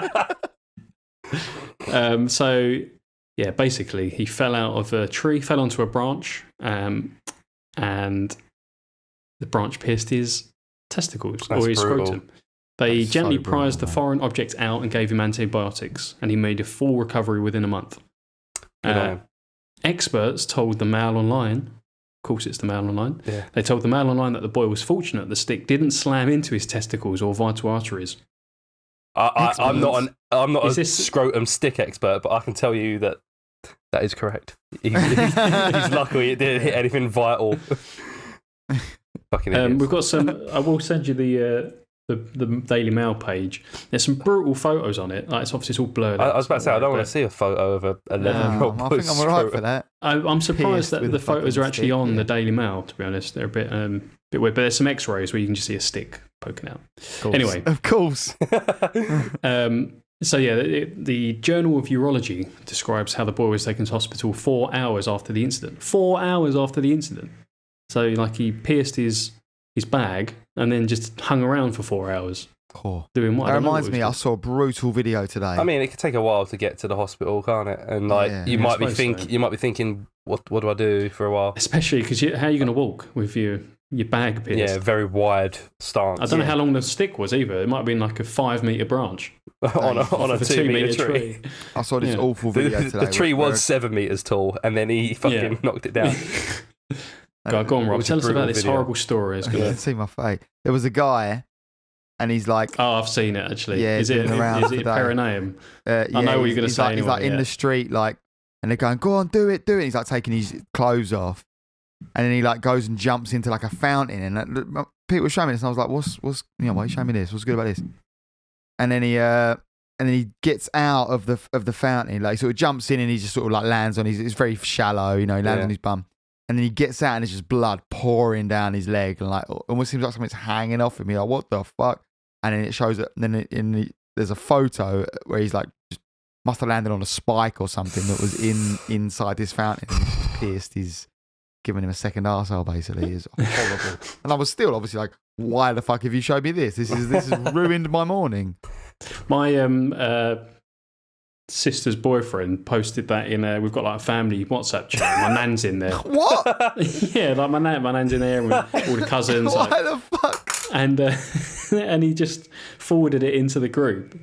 So, yeah, basically, he fell out of a tree, fell onto a branch, and the branch pierced his testicles or his scrotum. They gently prized the foreign object out and gave him antibiotics, and he made a full recovery within a month. Experts told the Mail Online, of course it's the Mail Online, they told the Mail Online that the boy was fortunate the stick didn't slam into his testicles or vital arteries. I'm not a scrotum stick expert, but I can tell you that is correct. He's lucky it didn't hit anything vital. Fucking idiots. We've got some. I will send you the Daily Mail page. There's some brutal photos on it. Like, it's all blurred out. I was about to say, I don't want to see a photo of a 11-year-old boy. I think I'm alright for that. I'm surprised that the photos are actually on the Daily Mail, to be honest. They're a bit weird, but there's some x-rays where you can just see a stick poking out. Anyway. Of course. So yeah, the Journal of Urology describes how the boy was taken to hospital 4 hours after the incident. 4 hours after the incident. So like he pierced his bag and then just hung around for 4 hours. Doing what? That reminds me, I saw a brutal video today. I mean, it could take a while to get to the hospital, can't it? And like you might be thinking, what do I do for a while? Especially because how are you going to walk with your bag pierced? Yeah, very wide stance. I don't know how long the stick was either. It might have been like a 5-meter branch on a 2-meter tree. I saw this awful video today. The tree was 7 meters tall, and then he fucking knocked it down. Go on, Rob. Tell us about this horrible story. You can see my face. There was a guy, and he's like, "Oh, I've seen it actually. Yeah, is it perineum? I know what you're going to say. He's like in the street, like, and they're going, "Go on, do it." He's like taking his clothes off, and then he like goes and jumps into like a fountain, and people were showing me this, and I was like, "What's why are you showing me this? What's good about this?" And then he gets out of the fountain, like sort of jumps in, and he just sort of like lands on it's very shallow, he lands on his bum. And then he gets out and there's just blood pouring down his leg and like almost seems like something's hanging off him. You're like, what the fuck? And then it shows that. And then there's a photo where he's like just must have landed on a spike or something that was inside this fountain. And he's just pierced. He's giving him a second arsehole basically. It's horrible. And I was still obviously like, why the fuck have you showed me this? This has ruined my morning. My sister's boyfriend posted that in we've got like a family WhatsApp chat. My nan's in there. What? Yeah, like my nan's in there with all the cousins. Why the fuck? And he just forwarded it into the group.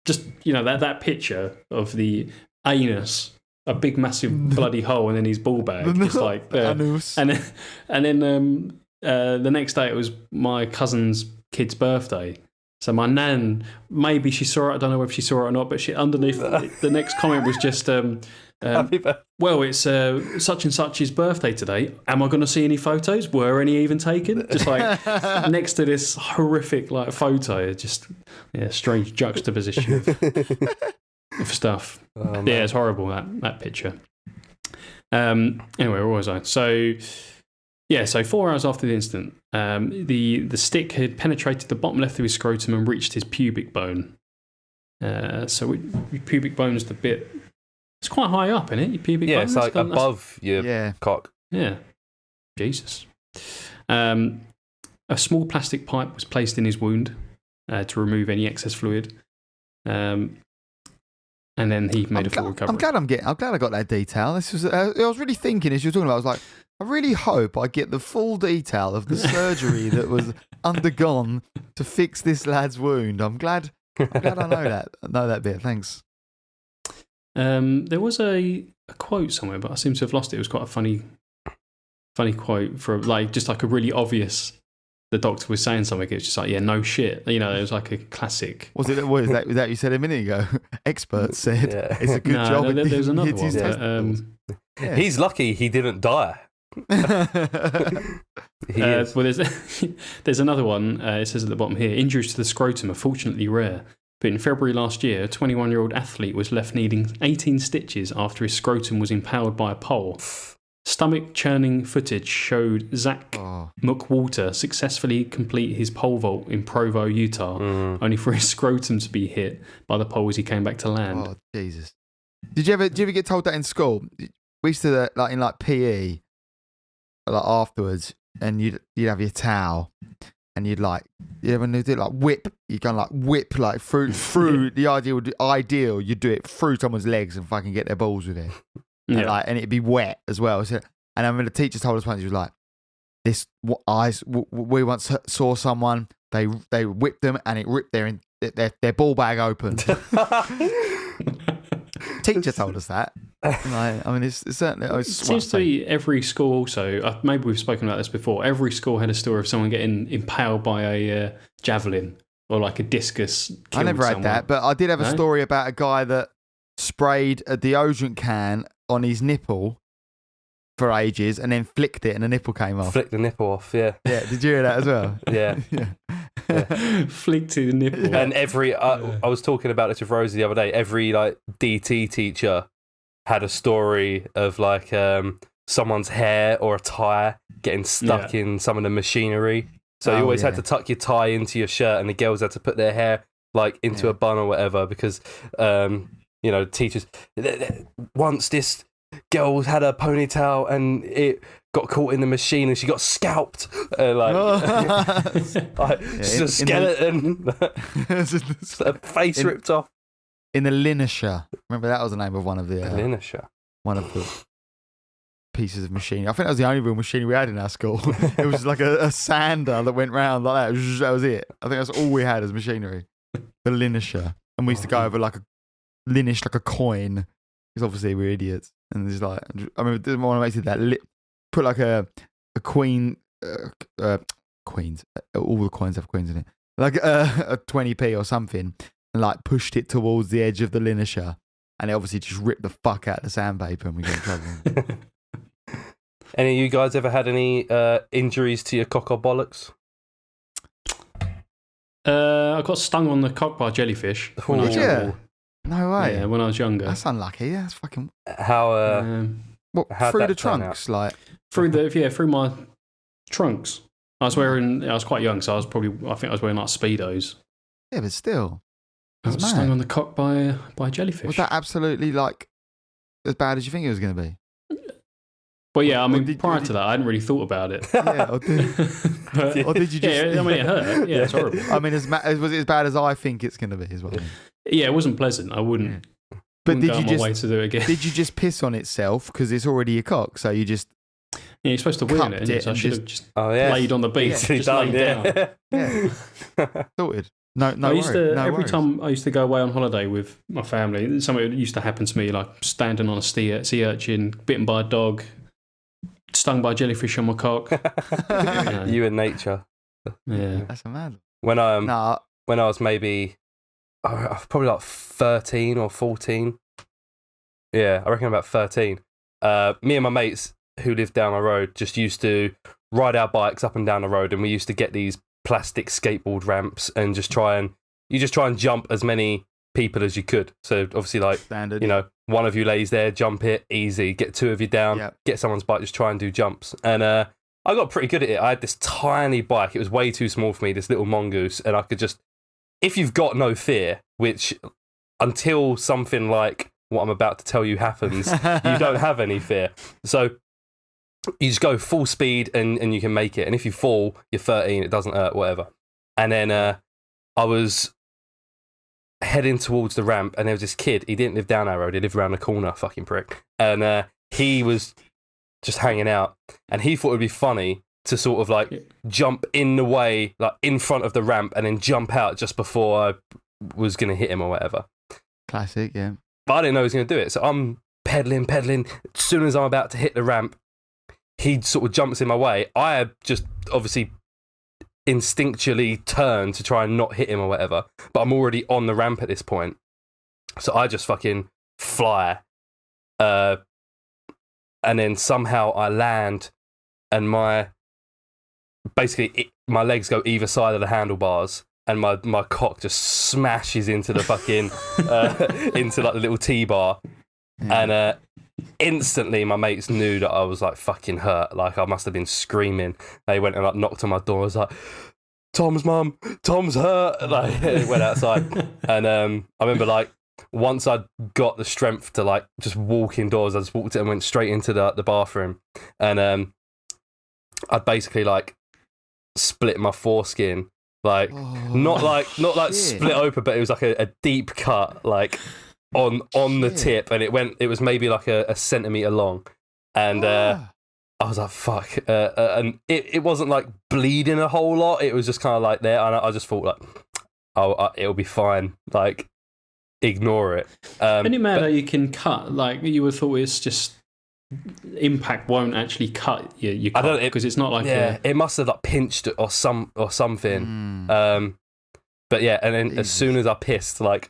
Just that picture of the anus, a big massive bloody hole, and then his ball bag, just like anus. And then the next day it was my cousin's kid's birthday. So my nan, maybe she saw it. I don't know if she saw it or not, but she underneath the next comment was just, well, it's such and such's birthday today. Am I going to see any photos? Were any even taken? Just like next to this horrific like photo, just strange juxtaposition of stuff. Oh, yeah, it's horrible that picture. Anyway, where was I? So 4 hours after the incident, the stick had penetrated the bottom left of his scrotum and reached his pubic bone. So pubic bone is the bit. It's quite high up, isn't it? Your pubic bone. Yeah, it's like above your cock. Yeah. Jesus. A small plastic pipe was placed in his wound to remove any excess fluid. And then he made a full recovery. I'm glad I got that detail. This was. I was really thinking as you were talking about. I was like, I really hope I get the full detail of the surgery that was undergone to fix this lad's wound. I'm glad I know that bit. Thanks. There was a quote somewhere, but I seem to have lost it. It was quite a funny quote for just like a really obvious. The doctor was saying something. It was just like, yeah, no shit. It was like a classic. Was that you said a minute ago? Experts said it's a good job. No, there's another one. He's lucky he didn't die. Well, there's another one. It says at the bottom here, injuries to the scrotum are fortunately rare. But in February last year, a 21-year-old athlete was left needing 18 stitches after his scrotum was impaled by a pole. Stomach churning footage showed Zach McWalter successfully complete his pole vault in Provo, Utah, only for his scrotum to be hit by the pole as he came back to land. Oh, Jesus. Did you ever get told that in school? We used to, in PE, afterwards, and you'd have your towel, and you'd when you do whip, you go whip through the ideal, you'd do it through someone's legs and fucking get their balls with it. And it'd be wet as well. So, and I remember the teacher told us once, he was like, we once saw someone, they whipped them and it ripped their ball bag open. Teacher told us that. It's certainly. It seems to be every school also, maybe we've spoken about this before, every school had a story of someone getting impaled by a javelin or a discus. I never had that, but I did have a story about a guy that sprayed a deodorant can on his nipple for ages and then flicked it and the nipple came off. Flicked the nipple off, yeah. Yeah, did you hear that as well? Yeah. Flicked the nipple. Yeah. And I was talking about this with Rosie the other day, every DT teacher had a story of someone's hair or a tie getting stuck in some of the machinery. So you always had to tuck your tie into your shirt and the girls had to put their hair into a bun or whatever because teachers, once this girl had a ponytail and it got caught in the machine and she got scalped. She's a skeleton. A face ripped off. In the linisher. Remember that was the name of one of the... linisher? One of the pieces of machinery. I think that was the only real machinery we had in our school. It was a sander that went round like that. That was it. I think that's all we had as machinery. The linisher. And we used to go over a linish a coin. Because obviously we're idiots. And there's I remember one of my mates did that. Put a queen... queens. All the coins have queens in it. A 20p or something. And pushed it towards the edge of the linisher. And it obviously just ripped the fuck out of the sandpaper and we got in trouble. Any of you guys ever had any injuries to your cock or bollocks? I got stung on the cock by a jellyfish. Did you? No way. Yeah, when I was younger. That's unlucky. Yeah, that's fucking... How through the trunks? Through my trunks. I was quite young, so I think I was wearing Speedos. Yeah, but still. I was stung on the cock by a jellyfish. Was that absolutely as bad as you think it was going to be? Well, yeah, prior to that, I hadn't really thought about it. Yeah, or did you just... Yeah, it hurt. Yeah, it's horrible. Was it as bad as I think it's going to be as well? Yeah, it wasn't pleasant. I wouldn't. But did you way to do it again? Did you just piss on itself because it's already a cock? So you just... Yeah, you're supposed to wheel it, so I should have just laid on the beach. Yeah, just laid down. Yeah. Sorted. No Every time I used to go away on holiday with my family, something used to happen to me, standing on a sea urchin, bitten by a dog, stung by a jellyfish on my cock. You and nature. Yeah, that's a mad. When I was maybe probably 13 or 14. Yeah, I reckon about 13. Me and my mates who lived down the road just used to ride our bikes up and down the road, and we used to get these plastic skateboard ramps and just try and jump as many people as you could. So obviously standard, one of you lays there, jump it, easy. Get two of you down, get someone's bike, just try and do jumps. And I got pretty good at it. I had this tiny bike. It was way too small for me, this little mongoose. And I could just, if you've got no fear, which until something like what I'm about to tell you happens, you don't have any fear. So you just go full speed and you can make it. And if you fall, you're 13, it doesn't hurt, whatever. And then I was heading towards the ramp and there was this kid. He didn't live down our road. He lived around the corner, fucking prick. And he was just hanging out. And he thought it would be funny to sort of jump in the way, in front of the ramp and then jump out just before I was going to hit him or whatever. Classic, yeah. But I didn't know he was going to do it. So I'm pedaling. As soon as I'm about to hit the ramp, he sort of jumps in my way. I just obviously instinctually turn to try and not hit him or whatever, but I'm already on the ramp at this point. So I just fucking fly. And then somehow I land and my legs go either side of the handlebars and my cock just smashes into the fucking, into the little T-bar. Yeah. And instantly my mates knew that I was like fucking hurt. Like I must have been screaming. They went and like knocked on my door. I was like, Tom's mum, Tom's hurt. Like went outside, and I remember like once I'd got the strength to like just walk indoors, I just walked and went straight into the bathroom, and I'd basically like split my foreskin, like not like split open, but it was like a deep cut, like on the tip, and it was maybe like a centimetre long, and I was like, fuck. And it wasn't like bleeding a whole lot. It was just kind of like there. And I just thought, like, it'll be fine. Like, ignore it. Isn't it mad that you can cut? Like, you would have thought it's just impact won't actually cut you cut because it's not like it must have like pinched or something. But yeah, and then as soon as I pissed, like,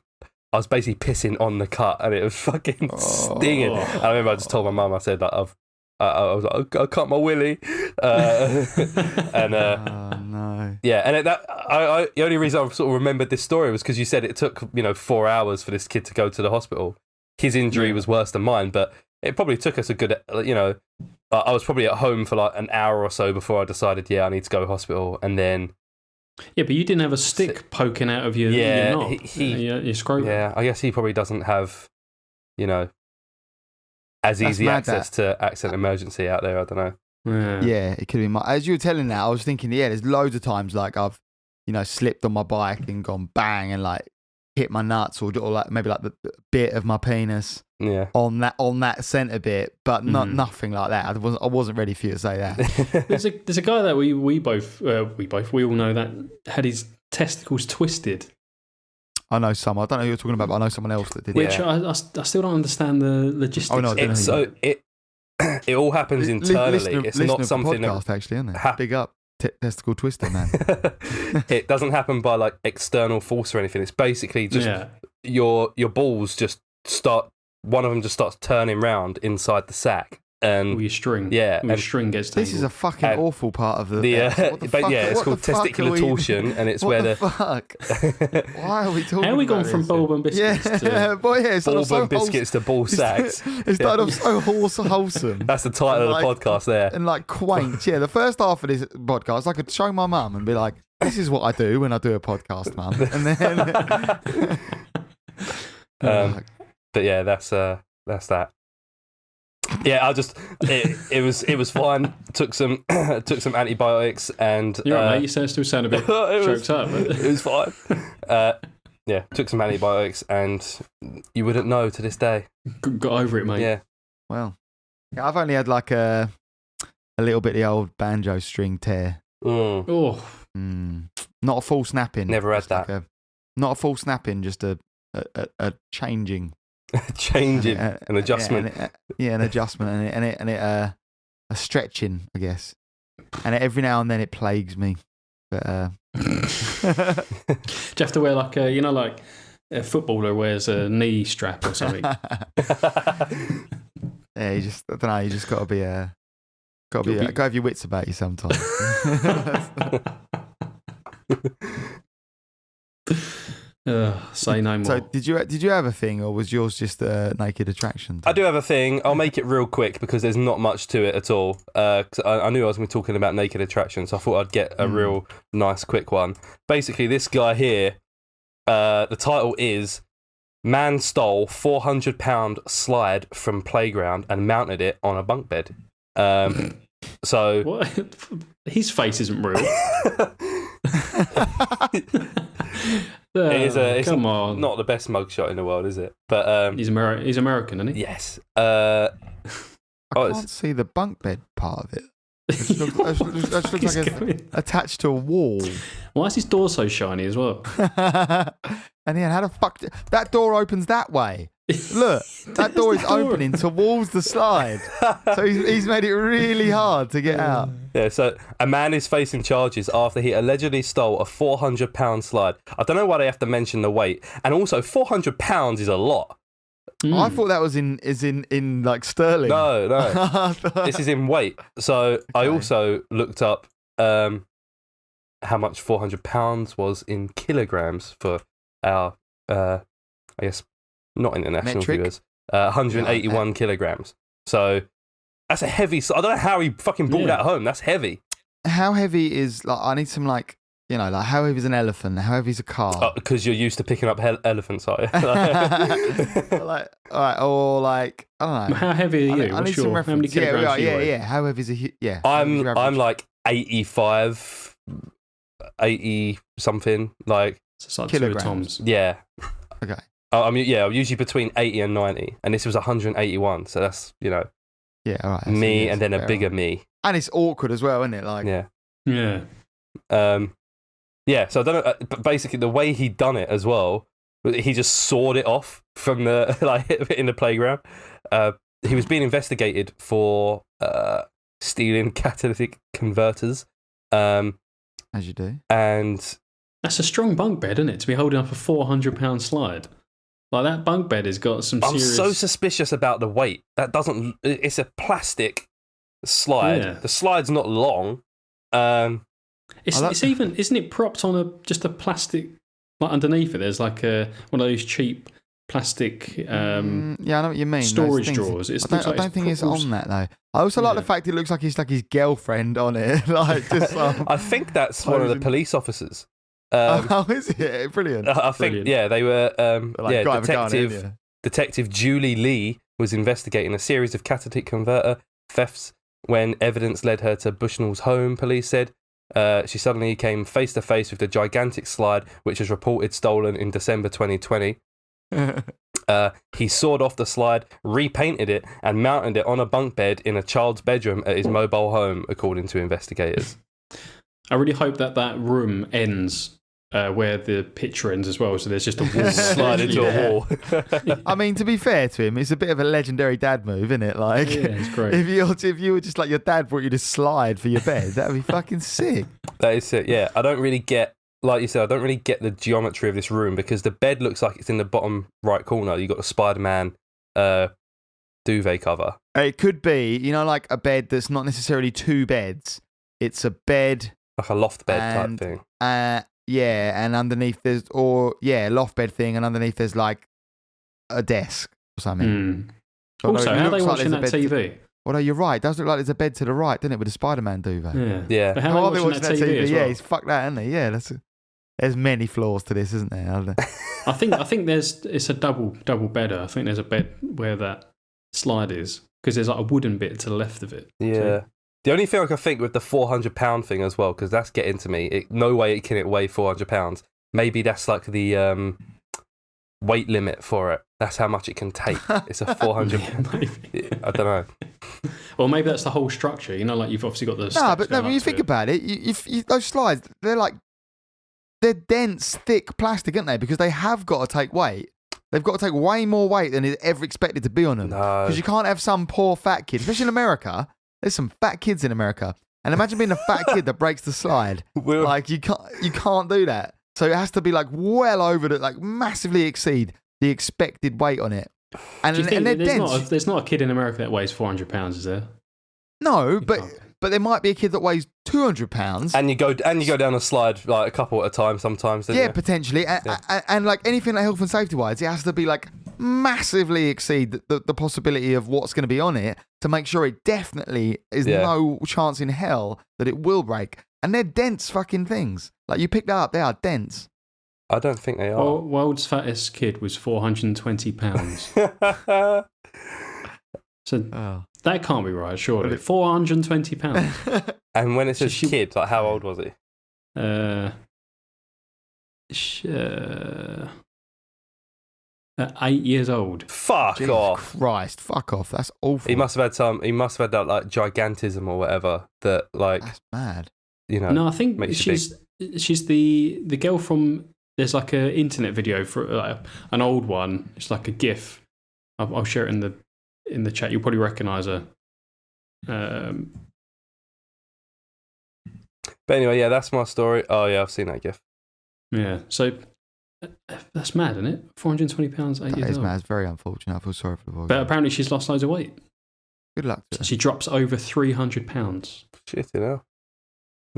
I was basically pissing on the cut, and it was fucking stinging. I remember I just told my mum, I said, like, I was like, I cut my willy, and no. Yeah, and the only reason I sort of remembered this story was because you said it took 4 hours for this kid to go to the hospital. His injury was worse than mine, but it probably took us a good, I was probably at home for like an hour or so before I decided, I need to go to hospital, and then. Yeah, but you didn't have a stick poking out of your knot, your scrotum. Yeah, I guess he probably doesn't have, as easy access to accident emergency out there. I don't know. Yeah, it could be. As you were telling that, I was thinking, there's loads of times like I've, slipped on my bike and gone bang and like hit my nuts or like maybe like the bit of my penis on that centre bit, but nothing like that. I wasn't ready for you to say that. There's a guy that we all know that had his testicles twisted. I know some. I don't know who you're talking about, but I know someone else that did. Which I still don't understand the logistics. Oh no, it all happens internally. It's not something podcast, actually, isn't it? Big up testicle twister, man. It doesn't happen by like external force or anything. It's basically just your balls just start. One of them just starts turning round inside the sack. And your string, your string gets tangled. This is a fucking awful part of the. It's called testicular torsion, and it's where the fuck. Why are we talking? How are we gone about from this? bourbon biscuits to bourbon biscuits to ball sacks? It started off so wholesome. That's the title of the podcast there, and like quaint. Yeah, the first half of this podcast, I could show my mum and be like, "This is what I do when I do a podcast, mum," and then. But yeah, that's that. Yeah, it was fine. Took some antibiotics and mate, you still sound a bit choked up. It was fine. Took some antibiotics and you wouldn't know to this day. Got over it, mate. Yeah. Well, I've only had like a little bit of the old banjo string tear. Not a full snapping. Never had that. Not a full snapping, just a changing. An adjustment. An adjustment, and it a stretching, I guess. And every now and then it plagues me. But do you have to wear like like a footballer wears a knee strap or something? Yeah, you just I don't know. You just got to be go have your wits about you sometimes. Say no more. So did you have a thing, or was yours just a naked attraction thing? I do have a thing. I'll make it real quick because there's not much to it at all. 'Cause I knew I was going to be talking about naked attraction, so I thought I'd get a real nice quick one. Basically, this guy here, the title is "Man Stole £400 Slide from Playground and Mounted It on a Bunk Bed." So what? His face isn't real. It's come on. Not the best mugshot in the world, is it? But he's American, isn't he? Yes. I can't see the bunk bed part of it. It looks like it's attached to a wall. Why is his door so shiny as well? And how the fuck that door opens that way? Look, that door is opening towards the slide. So he's made it really hard to get out. Yeah, so a man is facing charges after he allegedly stole a £400 slide. I don't know why they have to mention the weight. And also, £400 is a lot. I thought that was in like sterling. No. This is in weight. So okay. I also looked up how much £400 was in kilograms for our, I guess, not international metric? viewers. 181 kilograms. So that's a heavy. I don't know how he fucking brought that home. That's heavy. How heavy is like? I need some like. You know, like how heavy is an elephant? How heavy is a car? Because you're used to picking up elephants, are you? Like, all right, or like I don't know. How heavy are you? I need some reference. How many kilograms yeah. How heavy is a yeah? I'm like 85, 80 something. Like it's like kilograms. Yeah. Okay. I'm usually between 80 and 90, and this was 181. So that's Yeah, all right. Me and then a bigger me. And it's awkward as well, isn't it? Like yeah. Yeah, so I don't know, but basically the way he'd done it as well, he just sawed it off from the like in the playground. He was being investigated for stealing catalytic converters. As you do. And that's a strong bunk bed, isn't it? To be holding up a 400-pound slide. Like that bunk bed has got some serious... I'm so suspicious about the weight. That doesn't... It's a plastic slide. Yeah. The slide's not long. It's even, isn't it propped on just a plastic, like underneath it? There's like one of those cheap plastic. Yeah, I know what you mean. Storage drawers. I don't think it's on that though. I also like the fact it looks like he's like his girlfriend on it. Like just. I think that's one of the police officers. How is it? Brilliant. I think they were. Detective Julie Lee was investigating a series of catalytic converter thefts when evidence led her to Bushnell's home. Police said. She suddenly came face to face with the gigantic slide, which was reported stolen in December 2020. He sawed off the slide, repainted it, and mounted it on a bunk bed in a child's bedroom at his mobile home, according to investigators. I really hope that room ends where the picture ends as well, so there's just a wall. Slide into a wall. I mean, to be fair to him, it's a bit of a legendary dad move, isn't it? Like, it's great. If you were just like your dad brought you to slide for your bed, that would be fucking sick. That is it, yeah. I don't really get, like you said, I don't really get the geometry of this room because the bed looks like it's in the bottom right corner. You've got the Spider-Man duvet cover. It could be, like a bed that's not necessarily two beds. It's a bed. Like a loft bed type thing. Yeah, and underneath there's, loft bed thing, and underneath there's like a desk or something. Also, how are they watching that TV? Well, no, you're right. It does look like there's a bed to the right, doesn't it, with a Spider-Man duvet? Yeah. But how are they watching that TV as well? Yeah, he's fucked that, isn't he? Yeah, there's many flaws to this, isn't there? I think it's a double bedder. I think there's a bed where that slide is because there's like a wooden bit to the left of it. Yeah. So, the only thing I can think with the 400-pound thing as well, because that's getting to me. No way can it weigh 400 pounds. Maybe that's like the weight limit for it. That's how much it can take. It's a 400. I don't know. Or maybe that's the whole structure. Like you've obviously got the. When you think about it, those slides, they're dense, thick plastic, aren't they? Because they have got to take weight. They've got to take way more weight than is ever expected to be on them. Because you can't have some poor fat kid, especially in America. There's some fat kids in America, and imagine being a fat kid that breaks the slide. Like you can't do that. So it has to be like well over massively exceed the expected weight on it. And they're dense. There's not a kid in America that weighs 400 pounds, is there? No, but there might be a kid that weighs 200 pounds. And you go down a slide like a couple at a time sometimes. Don't you? Potentially. And like anything like health and safety wise, it has to be like massively exceed the possibility of what's going to be on it to make sure it definitely is no chance in hell that it will break. And they're dense fucking things. Like you pick that up, they are dense. I don't think they are. Well, world's fattest kid was 420 pounds. So that can't be right, surely. 420 pounds. And when it says kid, like how old was he? 8 years old. Fuck Jesus off. Christ, fuck off. That's awful. He must have had that like gigantism or whatever that like. That's mad. No, I think she's the girl from. There's like an internet video for an old one. It's like a GIF. I'll share it in the chat. You'll probably recognise her. But anyway, yeah, that's my story. Oh yeah, I've seen that GIF. Yeah, so that's mad, isn't it? 420 pounds, 8 years old. That is mad. It's very unfortunate. I feel sorry for the boy. But apparently she's lost loads of weight. Good luck to her. So she drops over 300 pounds. Shit, We'll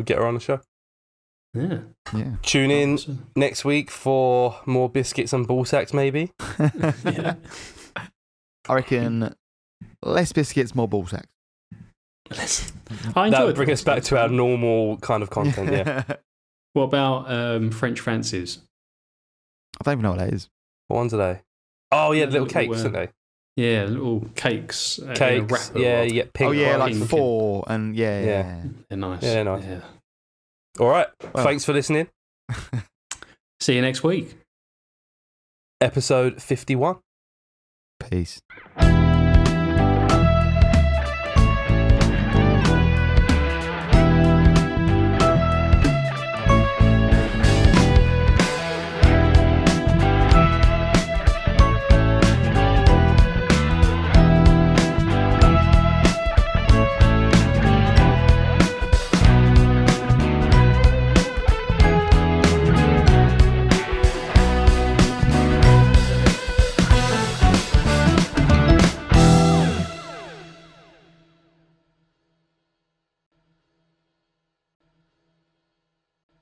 get her on the show. Yeah. Tune in next week for more biscuits and ball sacks, maybe. Yeah. I reckon Less biscuits, more ball sacks. I enjoyed that would bring us back to our normal kind of content, yeah. What about French Fancies? I don't even know what that is. What ones are they? Oh, yeah, little cakes, aren't they? Yeah, little cakes. Cakes, yeah, you get pink. Oh, yeah, ones. like 4, and yeah. They're nice. Yeah, they're nice. Yeah. All right, thanks for listening. See you next week. Episode 51. Peace.